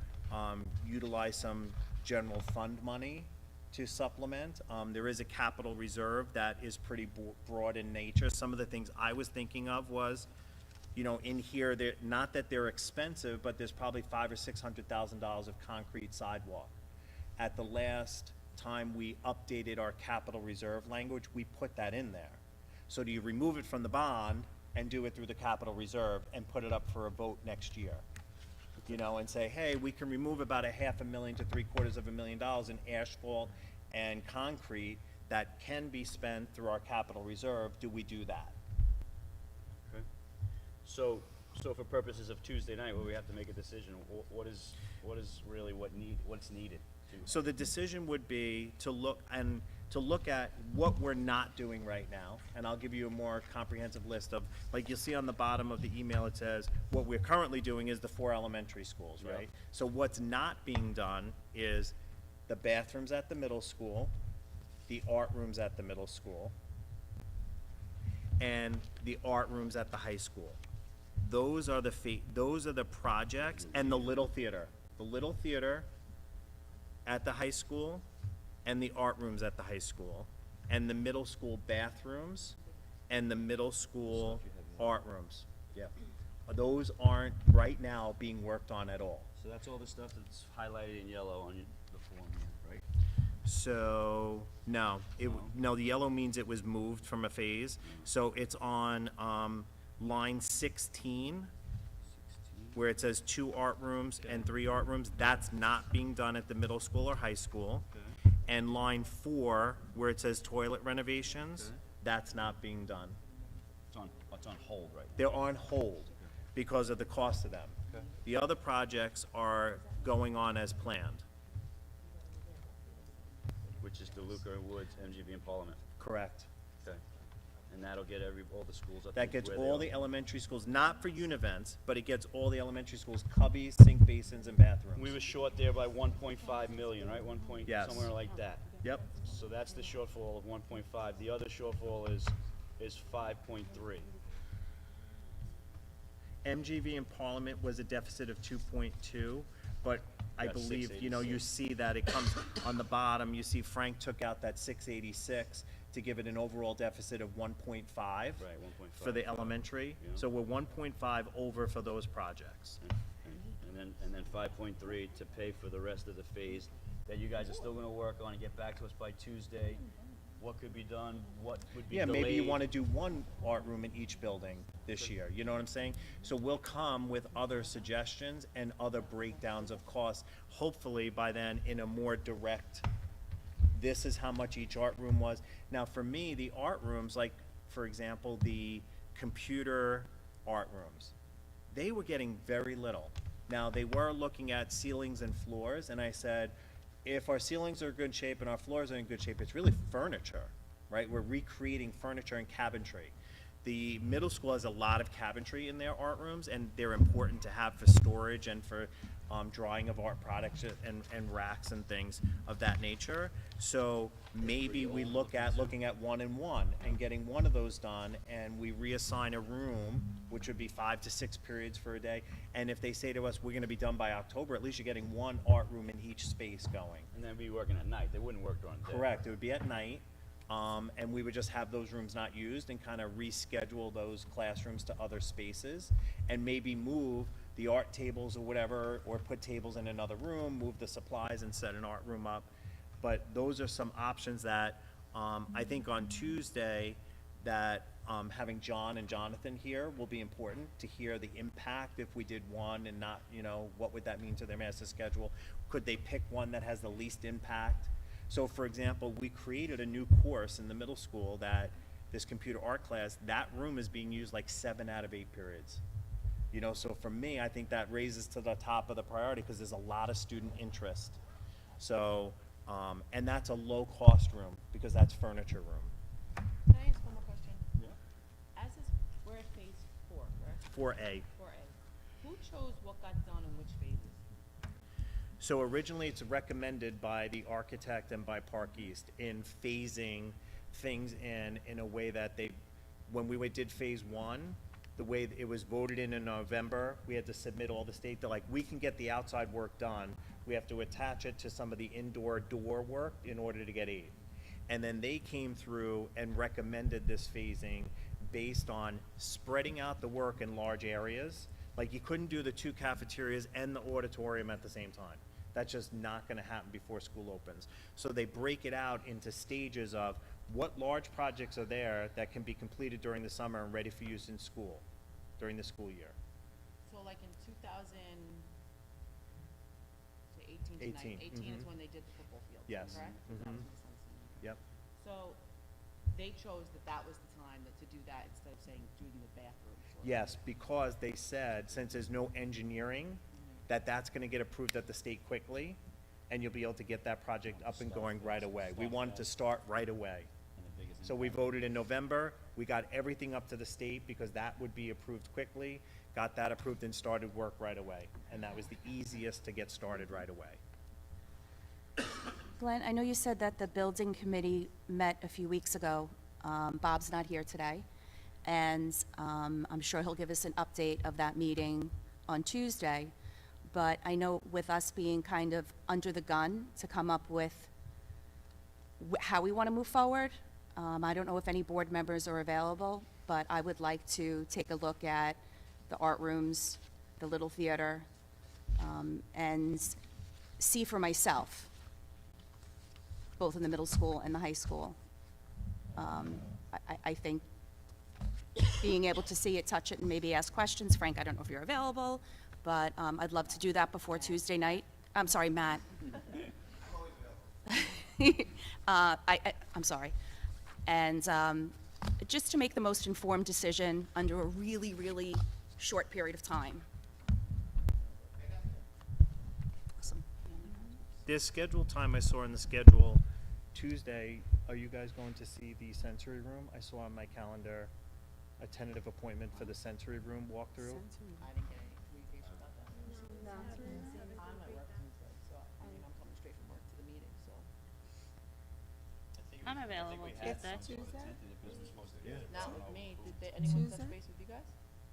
utilize some general fund money to supplement. There is a capital reserve that is pretty broad in nature. Some of the things I was thinking of was, you know, in here, not that they're expensive, but there's probably $500,000 or $600,000 of concrete sidewalk. At the last time we updated our capital reserve language, we put that in there. So do you remove it from the bond and do it through the capital reserve and put it up for a vote next year? You know, and say, hey, we can remove about $500,000 to $750,000 in asphalt and concrete that can be spent through our capital reserve. Do we do that? Okay. So for purposes of Tuesday night, where we have to make a decision, what is really what's needed? So the decision would be to look at what we're not doing right now, and I'll give you a more comprehensive list of, like you'll see on the bottom of the email, it says, what we're currently doing is the 4 elementary schools, right? Yep. So what's not being done is the bathrooms at the middle school, the art rooms at the middle school, and the art rooms at the high school. Those are the projects, and the little theater. The little theater at the high school, and the art rooms at the high school, and the middle school bathrooms, and the middle school art rooms. Yeah. Those aren't right now being worked on at all. So that's all the stuff that's highlighted in yellow on the form here, right? So, no, the yellow means it was moved from a phase. So it's on, line 16, where it says 2 art rooms and 3 art rooms. That's not being done at the middle school or high school. Okay. And line 4, where it says toilet renovations, Okay. that's not being done. It's on hold right now. They're on hold because of the cost of them. Okay. The other projects are going on as planned. Which is DeLuca and Woods, MGB and Parliament. Correct. Okay. And that'll get all the schools up. That gets where they all are. the elementary schools, not for Univents, but it gets all the elementary schools, cubbies, sink basins, and bathrooms. We were short there by 1.5 million, right? Yes. Somewhere like that. Yep. So that's the shortfall of 1.5. The other shortfall is 5.3. MGV in Parliament was a deficit of 2.2, but I Got believe, you know, you see that it comes on the bottom, you see Frank took out that 686 to give it an overall deficit of 1.5. Right, 1.5. For the elementary. Yeah. So we're 1.5 over for those projects. And then 5.3 to pay for the rest of the phase that you guys are still gonna work on and get back to us by Tuesday. What could be done, what would be Yeah, delayed. maybe you want to do 1 art room in each building this year, you know what I'm saying? So we'll come with other suggestions and other breakdowns of costs, hopefully by then in a more direct, this is how much each art room was. Now, for me, the art rooms, like, for example, the computer art rooms, they were getting very little. Now, they were looking at ceilings and floors, and I said, if our ceilings are in good shape and our floors are in good shape, it's really furniture. right? We're recreating furniture and cabinetry. The middle school has a lot of cabinetry in their art rooms, and they're important to have for storage and for drawing of art products and racks and things of that nature. So maybe we look at looking at 1 and 1 and getting one of those done, and we reassign a room, which would be 5 to 6 periods for a day. And if they say to us, we're gonna be done by October, at least you're getting one art room in each space going. And then be working at night. They wouldn't work during the day. Correct, it would be at night, and we would just have those rooms not used and kind of reschedule those classrooms to other spaces, and maybe move the art tables or whatever, or put tables in another room, move the supplies and set an art room up. But those are some options that, I think on Tuesday, that having John and Jonathan here will be important to hear the impact if we did one and not, what would that mean to their master schedule? Could they pick one that has the least impact? So for example, we created a new course in the middle school that this computer art class, that room is being used like 7 out of 8 periods. So for me, I think that raises to the top of the priority because there's a lot of student interest. So, and that's a low-cost room because that's furniture room. Can I ask one more question? Yeah. As is, we're at phase 4, correct? 4A. 4A. Who chose what got done in which phases? So originally, it's recommended by the architect and by Park East in phasing things in a way that when we did phase 1, the way it was voted in November, we had to submit all the state. They're like, we can get the outside work done. We have to attach it to some of the indoor door work in order to get aid. And then they came through and recommended this phasing based on spreading out the work in large areas. Like, you couldn't do the 2 cafeterias and the auditorium at the same time. That's just not gonna happen before school opens. So they break it out into stages of what large projects are there that can be completed during the summer and ready for use in school, during the school year. So like in 2018 18, is when they did the football field, Yes. correct? Mhm. That was my son's senior year. Yep. So they chose that was the time to do that instead of saying doing the bathrooms. or- Yes, because they said, since there's no engineering, that's gonna get approved at the state quickly, and you'll be able to get that project up and going right away. We wanted to start right away. So we voted in November, we got everything up to the state because that would be approved quickly, got that approved and started work right away. And that was the easiest to get started right away. Glenn, I know you said that the building committee met a few weeks ago. Bob's not here today, and I'm sure he'll give us an update of that meeting on Tuesday. But I know with us being kind of under the gun to come up with how we want to move forward, I don't know if any board members are available, but I would like to take a look at the art rooms, the little theater, and see for myself, both in the middle school and the high school. I think being able to see it, touch it, and maybe ask questions. Frank, I don't know if you're available, but I'd love to do that before Tuesday night. I'm sorry, Matt. I'm sorry. And just to make the most informed decision under a really, really short period of time. Awesome. There's scheduled time I saw in the schedule, Tuesday, are you guys going to see the sensory room? I saw on my calendar a tentative appointment for the sensory room walkthrough. I didn't get any communication about that. I'm at work Tuesday, so I'm coming straight from work to the meeting, so. I'm available Tuesday. Not with me. Did anyone touch Tuesday? base with you guys?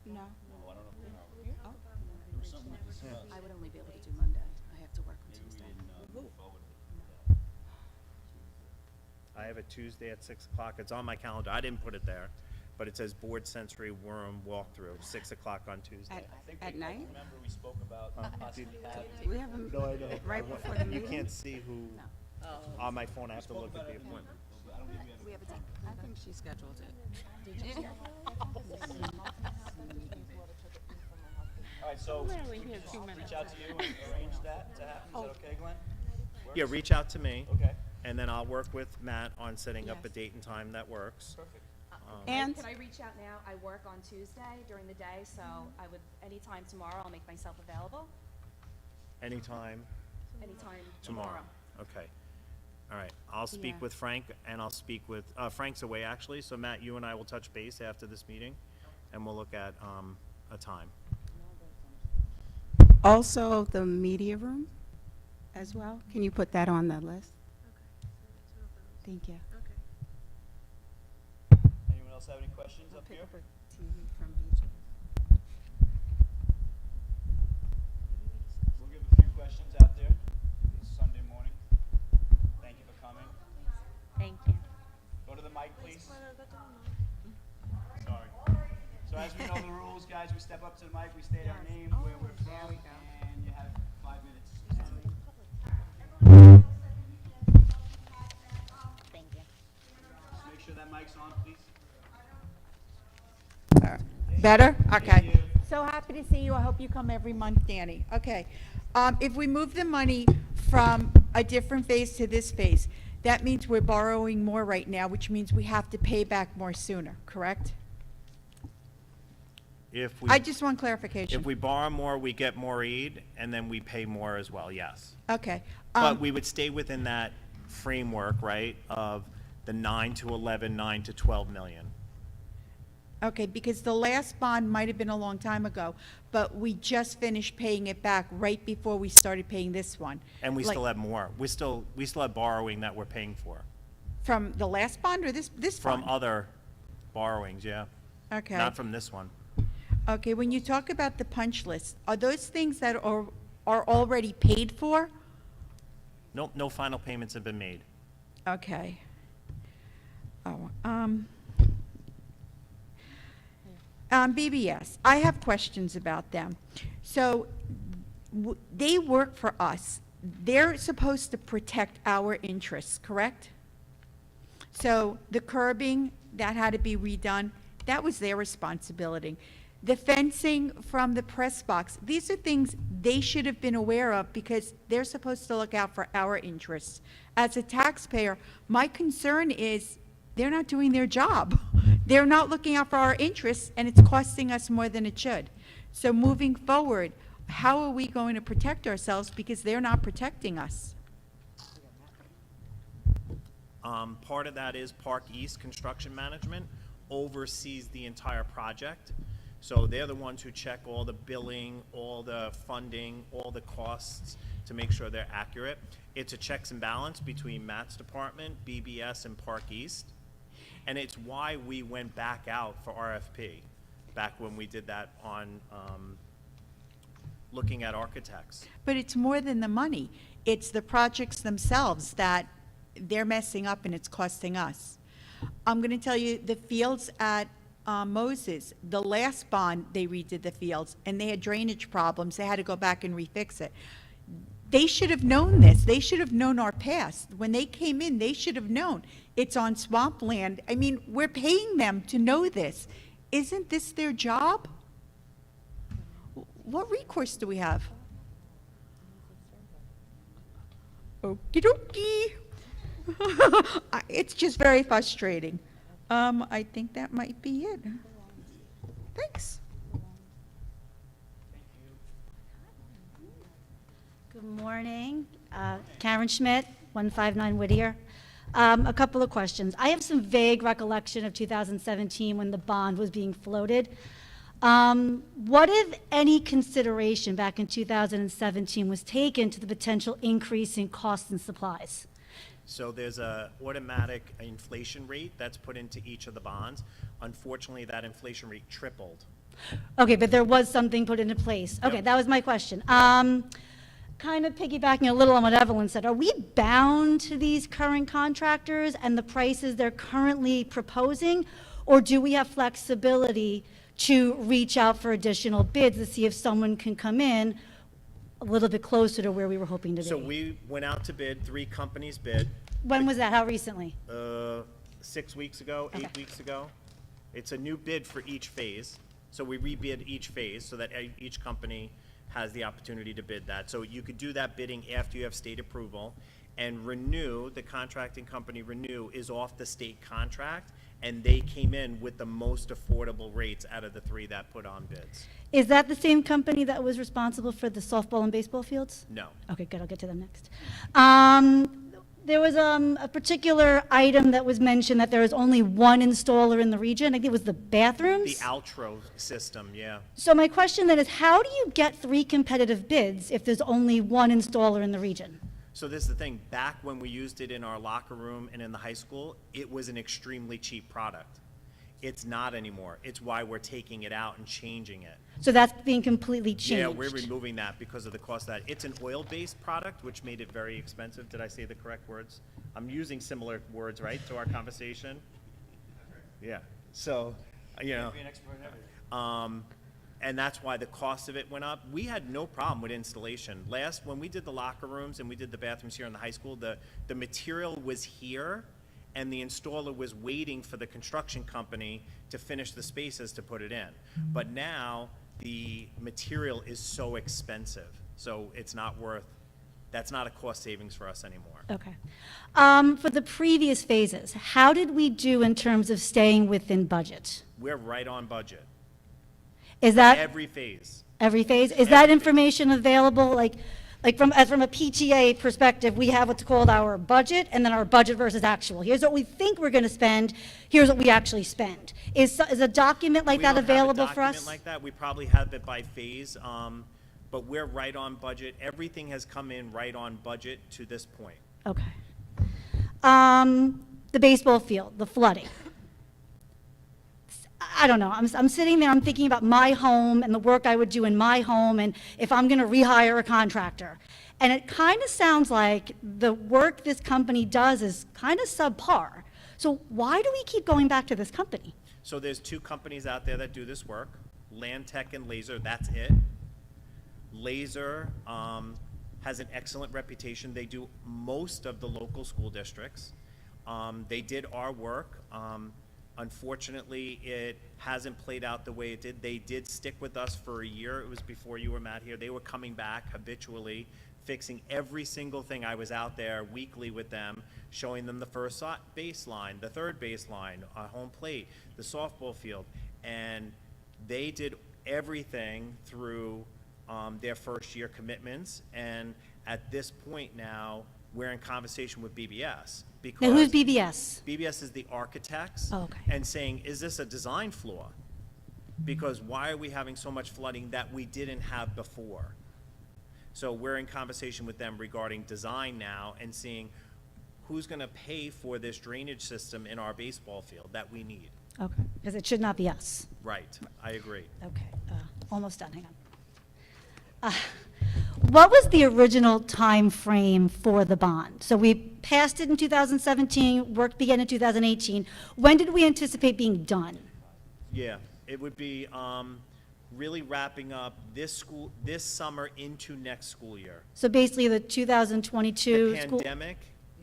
No. I would only be able to do Monday. I have to work on Tuesday. I have a Tuesday at 6 o'clock. It's on my calendar. I didn't put it there, but it says board sensory room walkthrough, 6 o'clock on Tuesday. At night? Remember, we spoke about possibly having. We have them No, I know. right before the You meeting? can't see who, on my phone, I have to look at the appointment. We have a date. I think she scheduled it. All right, so Literally, we have 2 minutes. reach out to you and arrange that to happen. Is that okay, Glenn? Yeah, reach out to me. Okay. And then I'll work with Matt on setting up a Yes. date and time that works. Perfect. And Can I reach out now? I work on Tuesday during the day, so I would, anytime tomorrow, I'll make myself available. Anytime Anytime tomorrow. Okay. All right, I'll speak Yeah. with Frank, and I'll speak with, Frank's away, actually, so Matt, you and I will touch base after this meeting, and we'll look at, a time. Also, the media room as well. Can you put that on the list? Thank you. Anyone else have any questions up here? TV from BJ. We'll give a few questions out there. It's Sunday morning. Thank you for coming. Thank you. Go to the mic, please. Sorry. So as we know the rules, guys, we step up to the mic, we state our name, where we're from, and you have 5 minutes. Thank you. Just make sure that mic's on, please. Better? Okay. you. So happy to see you. I hope you come every month, Danny. Okay. If we move the money from a different phase to this phase, that means we're borrowing more right now, which means we have to pay back more sooner, correct? If we, I just want clarification. if we borrow more, we get more aid, and then we pay more as well, yes. Okay. But we would stay within that framework, right, of the 9 to 11, 9 to 12 million. Okay, because the last bond might have been a long time ago, but we just finished paying it back right before we started paying this one. And we Like, still have more. We still have borrowing that we're paying for From the last bond or this from bond? other borrowings, yeah. Okay. Not from this one. Okay, when you talk about the punch list, are those things that are already paid for? Nope, no final payments have been made. Okay. Oh, BBS, I have questions about them. So, they work for us. They're supposed to protect our interests, correct? So, the curbing, that had to be redone, that was their responsibility. The fencing from the press box, these are things they should have been aware of because they're supposed to look out for our interests. As a taxpayer, my concern is they're not doing their job. They're not looking out for our interests, and it's costing us more than it should. So moving forward, how are we going to protect ourselves because they're not protecting us? Part of that is Park East Construction Management oversees the entire project. So they're the ones who check all the billing, all the funding, all the costs to make sure they're accurate. It's a checks and balance between Matt's department, BBS, and Park East. And it's why we went back out for RFP, back when we did that on looking at architects. But it's more than the money. It's the projects themselves that they're messing up and it's costing us. I'm going to tell you, the fields at Moses, the last bond, they redid the fields, and they had drainage problems. They had to go back and refix it. They should have known this. They should have known our past. When they came in, they should have known. It's on swampland. I mean, we're paying them to know this. Isn't this their job? What recourse do we have? Okie dokie. It's just very frustrating. I think that might be it. Thanks. Good morning. Karen Schmidt, 159 Whittier. A couple of questions. I have some vague recollection of 2017 when the bond was being floated. What, if any, consideration back in 2017 was taken to the potential increase in costs and supplies? So there's a automatic inflation rate that's put into each of the bonds. Unfortunately, that inflation rate tripled. Okay, but there was something put into place. Okay, Yep. that was my question. Kind of piggybacking a little on what Evelyn said, are we bound to these current contractors and the prices they're currently proposing? Or do we have flexibility to reach out for additional bids to see if someone can come in a little bit closer to where we were hoping to be? So we went out to bid, 3 companies bid, When was that? How recently? 6 weeks ago, 8 Okay. weeks ago. It's a new bid for each phase. So we rebid each phase so that each company has the opportunity to bid that. So you could do that bidding after you have state approval. And Renew, the contracting company Renew, is off the state contract, and they came in with the most affordable rates out of the 3 that put on bids. Is that the same company that was responsible for the softball and baseball fields? No. Okay, good, I'll get to them next. There was a particular item that was mentioned that there was only one installer in the region. I think it was the bathrooms. The outro system, yeah. So my question then is, how do you get 3 competitive bids if there's only one installer in the region? So this is the thing, back when we used it in our locker room and in the high school, it was an extremely cheap product. It's not anymore. It's why we're taking it out and changing it. So that's being completely changed? Yeah, we're removing that because of the cost of that. It's an oil-based product, which made it very expensive. Did I say the correct words? I'm using similar words, right, to our conversation? Yeah, so, you know. And that's why the cost of it went up. We had no problem with installation. When we did the locker rooms and we did the bathrooms here in the high school, the material was here, and the installer was waiting for the construction company to finish the spaces to put it in. But now, the material is so expensive, so it's not worth, that's not a cost savings for us anymore. Okay. For the previous phases, how did we do in terms of staying within budget? We're right on budget, Is that every phase. every phase? Is that information available, like from a PTA perspective, we have what's called our budget, and then our budget versus actual. Here's what we think we're gonna spend, here's what we actually spend. Is a document like that available for We don't have a us? document like that. We probably have it by phase, but we're right on budget. Everything has come in right on budget to this point. Okay. The baseball field, the flooding. I don't know, I'm sitting there, I'm thinking about my home and the work I would do in my home, and if I'm gonna rehire a contractor. And it kind of sounds like the work this company does is kind of subpar. So why do we keep going back to this company? So there's 2 companies out there that do this work, Land Tech and Laser, that's it. Laser has an excellent reputation. They do most of the local school districts. They did our work. Unfortunately, it hasn't played out the way it did. They did stick with us for a year. It was before you were, Matt, here. They were coming back habitually, fixing every single thing. I was out there weekly with them, showing them the first baseline, the third baseline, home plate, the softball field. And they did everything through their first year commitments. And at this point now, we're in conversation with BBS. Because Now, who's BBS? BBS is the architects. Oh, okay. And saying, is this a design flaw? Because why are we having so much flooding that we didn't have before? So we're in conversation with them regarding design now and seeing who's gonna pay for this drainage system in our baseball field that we need. Okay, because it should not be us. Right, I agree. Okay, almost done, hang on. What was the original time frame for the bond? So we passed it in 2017, work began in 2018. When did we anticipate being done? Yeah, it would be really wrapping up this summer into next school year. So basically the 2022 The school? pandemic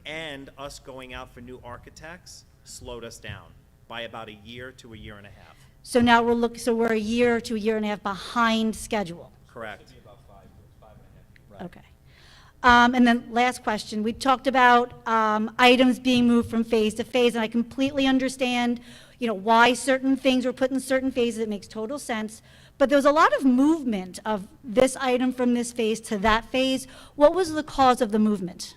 and us going out for new architects slowed us down by about a year to a year and a half. So now we're a year to a year and a half behind schedule. Correct. Okay. And then last question, we talked about items being moved from phase to phase, and I completely understand, why certain things were put in certain phases. It makes total sense. But there was a lot of movement of this item from this phase to that phase. What was the cause of the movement?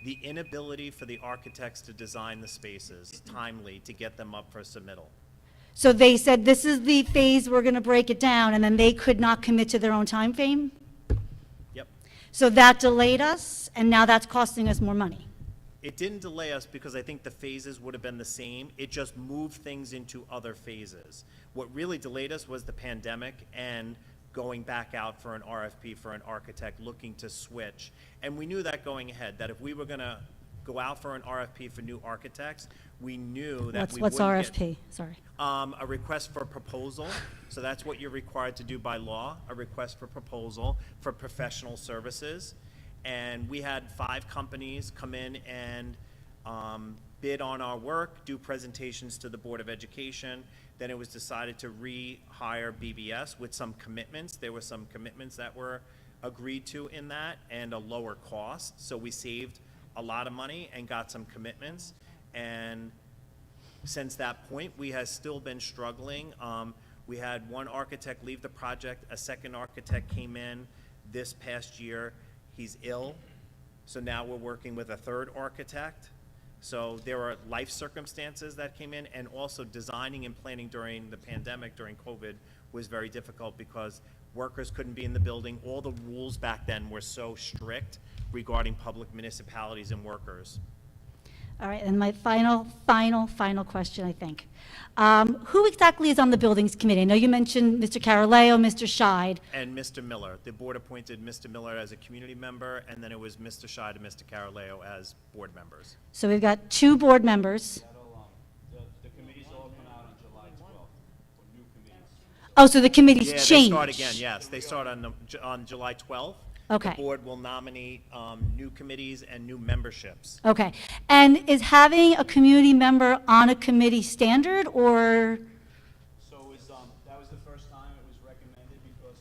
The inability for the architects to design the spaces timely to get them up for submittal. So they said, this is the phase, we're going to break it down, and then they could not commit to their own time frame? Yep. So that delayed us, and now that's costing us more money. It didn't delay us because I think the phases would have been the same. It just moved things into other phases. What really delayed us was the pandemic and going back out for an RFP for an architect looking to switch. And we knew that going ahead, that if we were going to go out for an RFP for new architects, we knew that we What's wouldn't RFP? Sorry. a request for proposal. So that's what you're required to do by law, a request for proposal for professional services. And we had 5 companies come in and bid on our work, do presentations to the Board of Education. Then it was decided to rehire BBS with some commitments. There were some commitments that were agreed to in that and a lower cost. So we saved a lot of money and got some commitments. And since that point, we have still been struggling. We had one architect leave the project. A second architect came in this past year. He's ill, So now we're working with a third architect. So there are life circumstances that came in, and also designing and planning during the pandemic, during COVID, was very difficult because workers couldn't be in the building. All the rules back then were so strict regarding public municipalities and workers. All right, and my final question, I think. Who exactly is on the Buildings Committee? I know you mentioned Mr. Caroleo, Mr. Scheid. And Mr. Miller, the board appointed Mr. Miller as a community member, and then it was Mr. Scheid and Mr. Caroleo as board members. So we've got 2 board members. The committees all come out on July 12th, for new committees. Oh, so the committee's Yeah, changed? they start again, yes. They start on July 12th. Okay. The board will nominate new committees and new memberships. Okay. And is having a community member on a committee standard, or? So it was, that was the first time it was recommended because,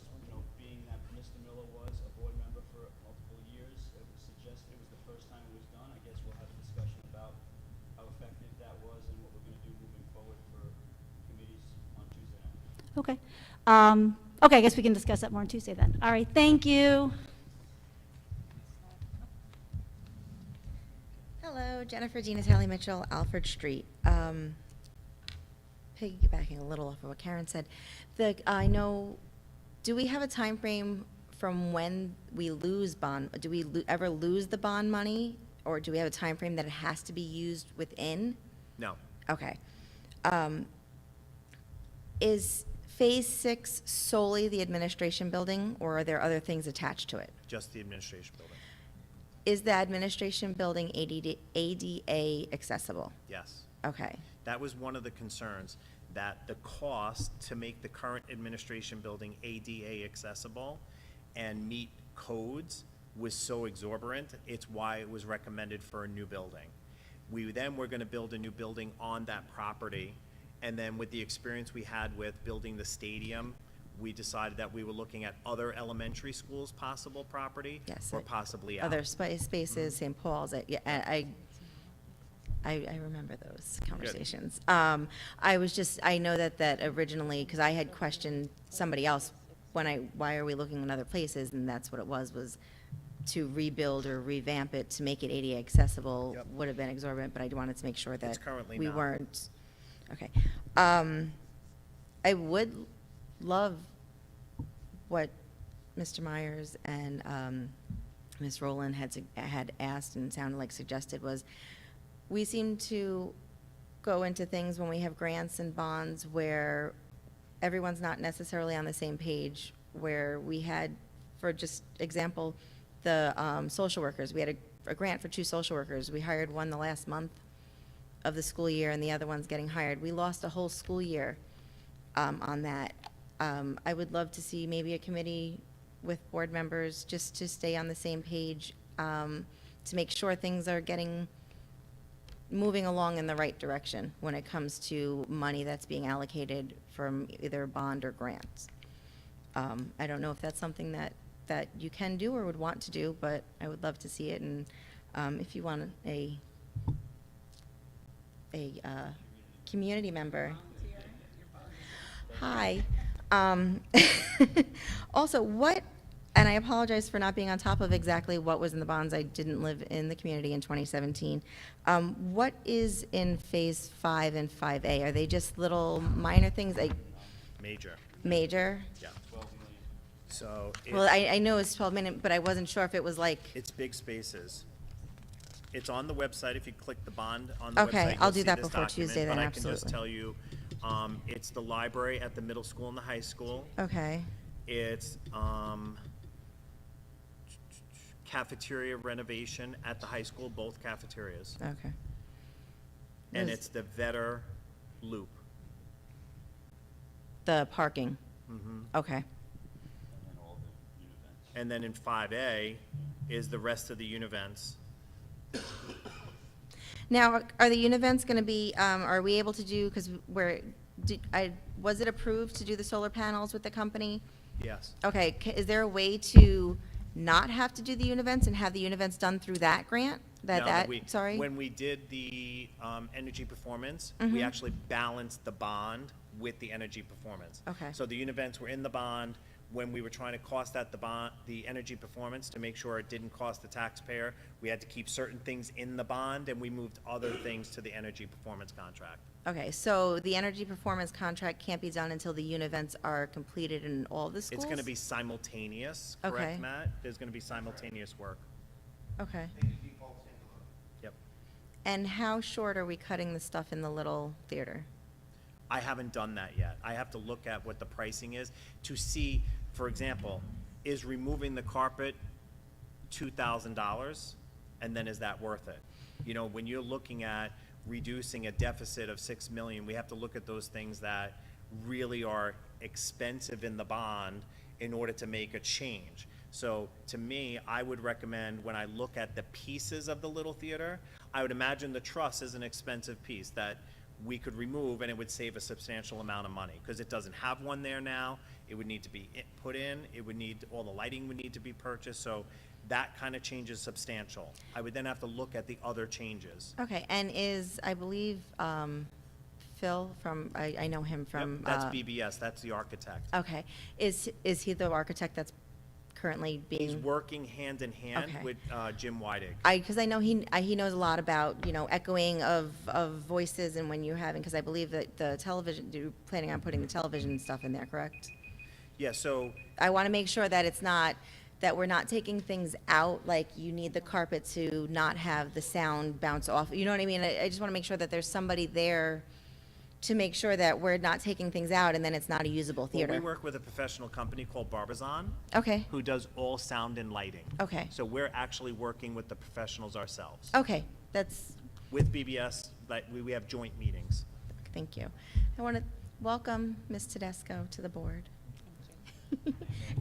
being that Mr. Miller was a board member for multiple years, it was suggested, it was the first time it was done. I guess we'll have a discussion about how effective that was and what we're gonna do moving forward for committees on Tuesday night. Okay. Okay, I guess we can discuss that more on Tuesday then. All right, thank you. Hello, Jennifer Dina Talley Mitchell, Alfred Street. Piggybacking a little off of what Karen said, do we have a time frame from when we lose bond? Do we ever lose the bond money, or do we have a time frame that it has to be used within? No, Okay. Is Phase 6 solely the administration building, or are there other things attached to it? just the administration building. Is the administration building ADA accessible? Yes. Okay. That was one of the concerns, that the cost to make the current administration building ADA accessible and meet codes was so exorbitant. It's why it was recommended for a new building. We then were going to build a new building on that property, and then with the experience we had with building the stadium, we decided that we were looking at other elementary schools' possible property, Yes, or possibly out. Other spaces, St. Paul's, yeah, I remember those conversations. I know that originally, because I had questioned somebody else why are we looking in other places, and that's what it was to rebuild or revamp it to make it ADA accessible. Yep. Would have been exorbitant, but I wanted to make sure that currently we not. weren't. Okay. I would love what Mr. Myers and Ms. Rowland had asked and sounded like suggested was, we seem to go into things when we have grants and bonds where everyone's not necessarily on the same page, where we had, for just example, the social workers. We had a grant for 2 social workers. We hired one the last month of the school year, and the other one's getting hired. We lost a whole school year on that. I would love to see maybe a committee with board members just to stay on the same page, to make sure things are moving along in the right direction when it comes to money that's being allocated from either bond or grants. I don't know if that's something that you can do or would want to do, but I would love to see it, and if you want a community member. Hi. Also, and I apologize for not being on top of exactly what was in the bonds. I didn't live in the community in 2017. What is in Phase 5 and 5A? Are they just little minor things, like Major, major? yeah. So Well, I know it's 12 minutes, but I wasn't sure if it was like, it's big spaces. It's on the website. If you click the bond on the website, Okay, you'll I'll do see that this before document. Tuesday then, But I can just absolutely. tell you, it's the library at the middle school and the high school. okay, It's cafeteria renovation at the high school, both cafeterias. okay. And Was- it's the Vetter Loop. The parking, Mhm. okay. And then in 5A is the rest of the univents. Now, are the univents going to be, are we able to do, because was it approved to do the solar panels with the company? Yes. Okay, is there a way to not have to do the univents and have the univents done through that grant? No, Sorry? When we did the energy performance, Mhm. we actually balanced the bond with the energy performance. Okay. So the univents were in the bond. when we were trying to cost out the energy performance to make sure it didn't cost the taxpayer, we had to keep certain things in the bond, and we moved other things to the energy performance contract. Okay, so the energy performance contract can't be done until the unit events are completed in all the schools? It's gonna be simultaneous, Okay. correct, Matt? There's gonna be simultaneous work. Okay. Yep. And how short are we cutting the stuff in the little theater? I haven't done that yet. I have to look at what the pricing is to see, for example, is removing the carpet $2,000? And then is that worth it? You know, when you're looking at reducing a deficit of 6 million, we have to look at those things that really are expensive in the bond in order to make a change. So to me, I would recommend, when I look at the pieces of the little theater, I would imagine the truss is an expensive piece that we could remove, and it would save a substantial amount of money, because it doesn't have one there now. It would need to be put in, it would need, all the lighting would need to be purchased, so that kind of change is substantial. I would then have to look at the other changes. Okay, and is, I believe, Phil from, I know him Yep, from. that's BBS, that's the architect. Okay, is he the architect that's currently being? He's working hand in hand Okay. with Jim Weidig. Because I know he knows a lot about, you know, echoing of voices, and when you're having, because I believe that the television, you're planning on putting the television stuff in there, correct? Yeah, so I want to make sure that it's not, that we're not taking things out, like you need the carpet to not have the sound bounce off, you know what I mean? I just want to make sure that there's somebody there to make sure that we're not taking things out and then it's not a usable well, theater. we work with a professional company called Barbizon, Okay, who does all sound and lighting. okay, So we're actually working with the professionals ourselves. okay, that's, With BBS, like, we have joint meetings. thank you. I want to welcome Ms. Tedesco to the board.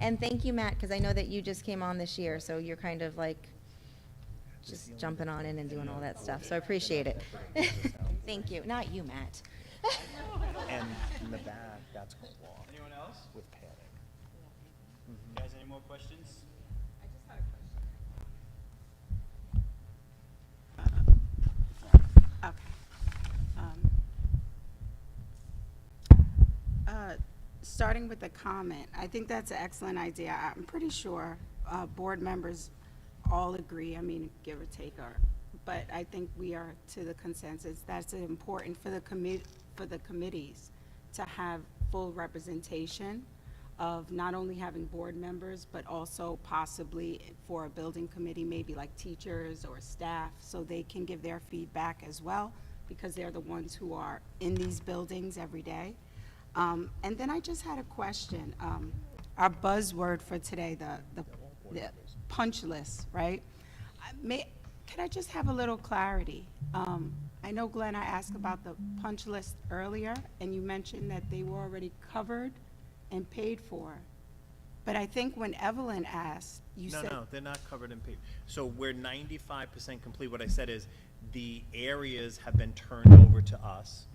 And thank you, Matt, because I know that you just came on this year, so you're kind of like just jumping on in and doing all that stuff, so I appreciate it. Thank you. Not you, Matt. And in the back, that's cloth Anyone else? with padding. Guys, any more questions? Okay. Starting with the comment, I think that's an excellent idea. I'm pretty sure board members all agree, I mean, give or take, but I think we are to the consensus that's important for the committees to have full representation of not only having board members, but also possibly for a building committee, maybe like teachers or staff, so they can give their feedback as well, because they're the ones who are in these buildings every day. And then I just had a question. Our buzzword for today, the punch list, right? Could I just have a little clarity? I know, Glenn, I asked about the punch list earlier, and you mentioned that they were already covered and paid for. But I think when Evelyn asked, you said. No, they're not covered in paper. So we're 95% complete. What I said is, the areas have been turned over to us,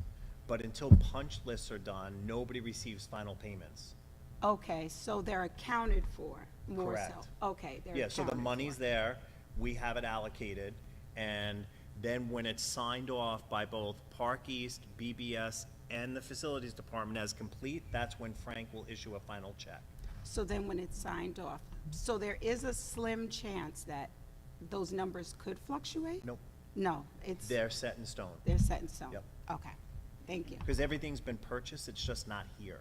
but until punch lists are done, nobody receives final payments. Okay, so they're accounted for more so? Correct. Okay, they're Yeah, so the accounted money's for. there, we have it allocated, and then when it's signed off by both Park East, BBS, and the Facilities Department as complete, that's when Frank will issue a final check. So then when it's signed off, so there is a slim chance that those numbers could fluctuate? Nope, No, it's, they're set in stone. they're set in stone? Yep. Okay, thank you. Because everything's been purchased, it's just not here.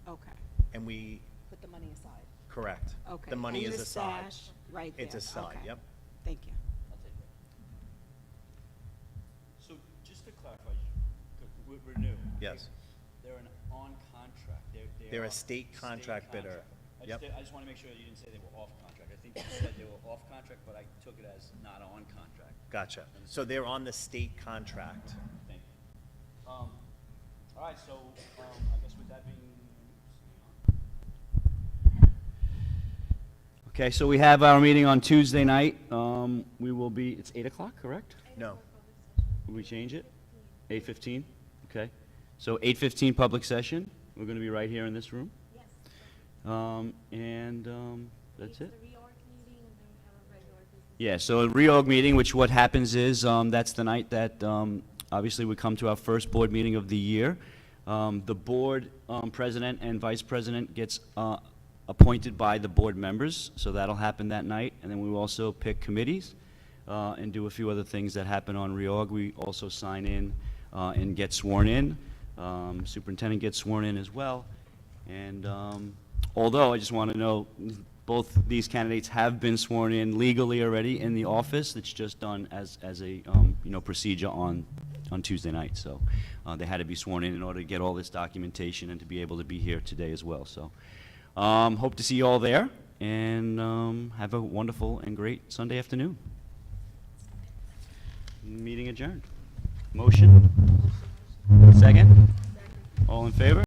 Okay, And we, Put the money aside. correct. okay. The money And is aside. stash right there? It's aside, Okay. yep. Thank you. I'll take that. So just to clarify, we're new. Yes. They're an on-contract. They're are a state contract bidder. Yep. I just want to make sure that you didn't say they were off-contract. I think you said they were off-contract, but I took it as not on-contract. Gotcha. So they're on the state contract. Thank you. All right, so I guess with that being. Okay, so we have our meeting on Tuesday night. We will be, it's 8 o'clock, correct? No. Will we change it? 8:15? Okay. So 8:15 public session. We're going to be right here in this room. Yes. That's it. Yeah, so a reorg meeting, which what happens is, that's the night that, obviously we come to our first board meeting of the year. The board, president and vice president gets, appointed by the board members, so that'll happen that night. And then we will also pick committees and do a few other things that happen on reorg. We also sign in and get sworn in. Superintendent gets sworn in as well. And although I just want to know, both these candidates have been sworn in legally already in the office. It's just done as a procedure on Tuesday night. So they had to be sworn in order to get all this documentation and to be able to be here today as well. So hope to see you all there, and have a wonderful and great Sunday afternoon. Meeting adjourned. Motion? Second? All in favor?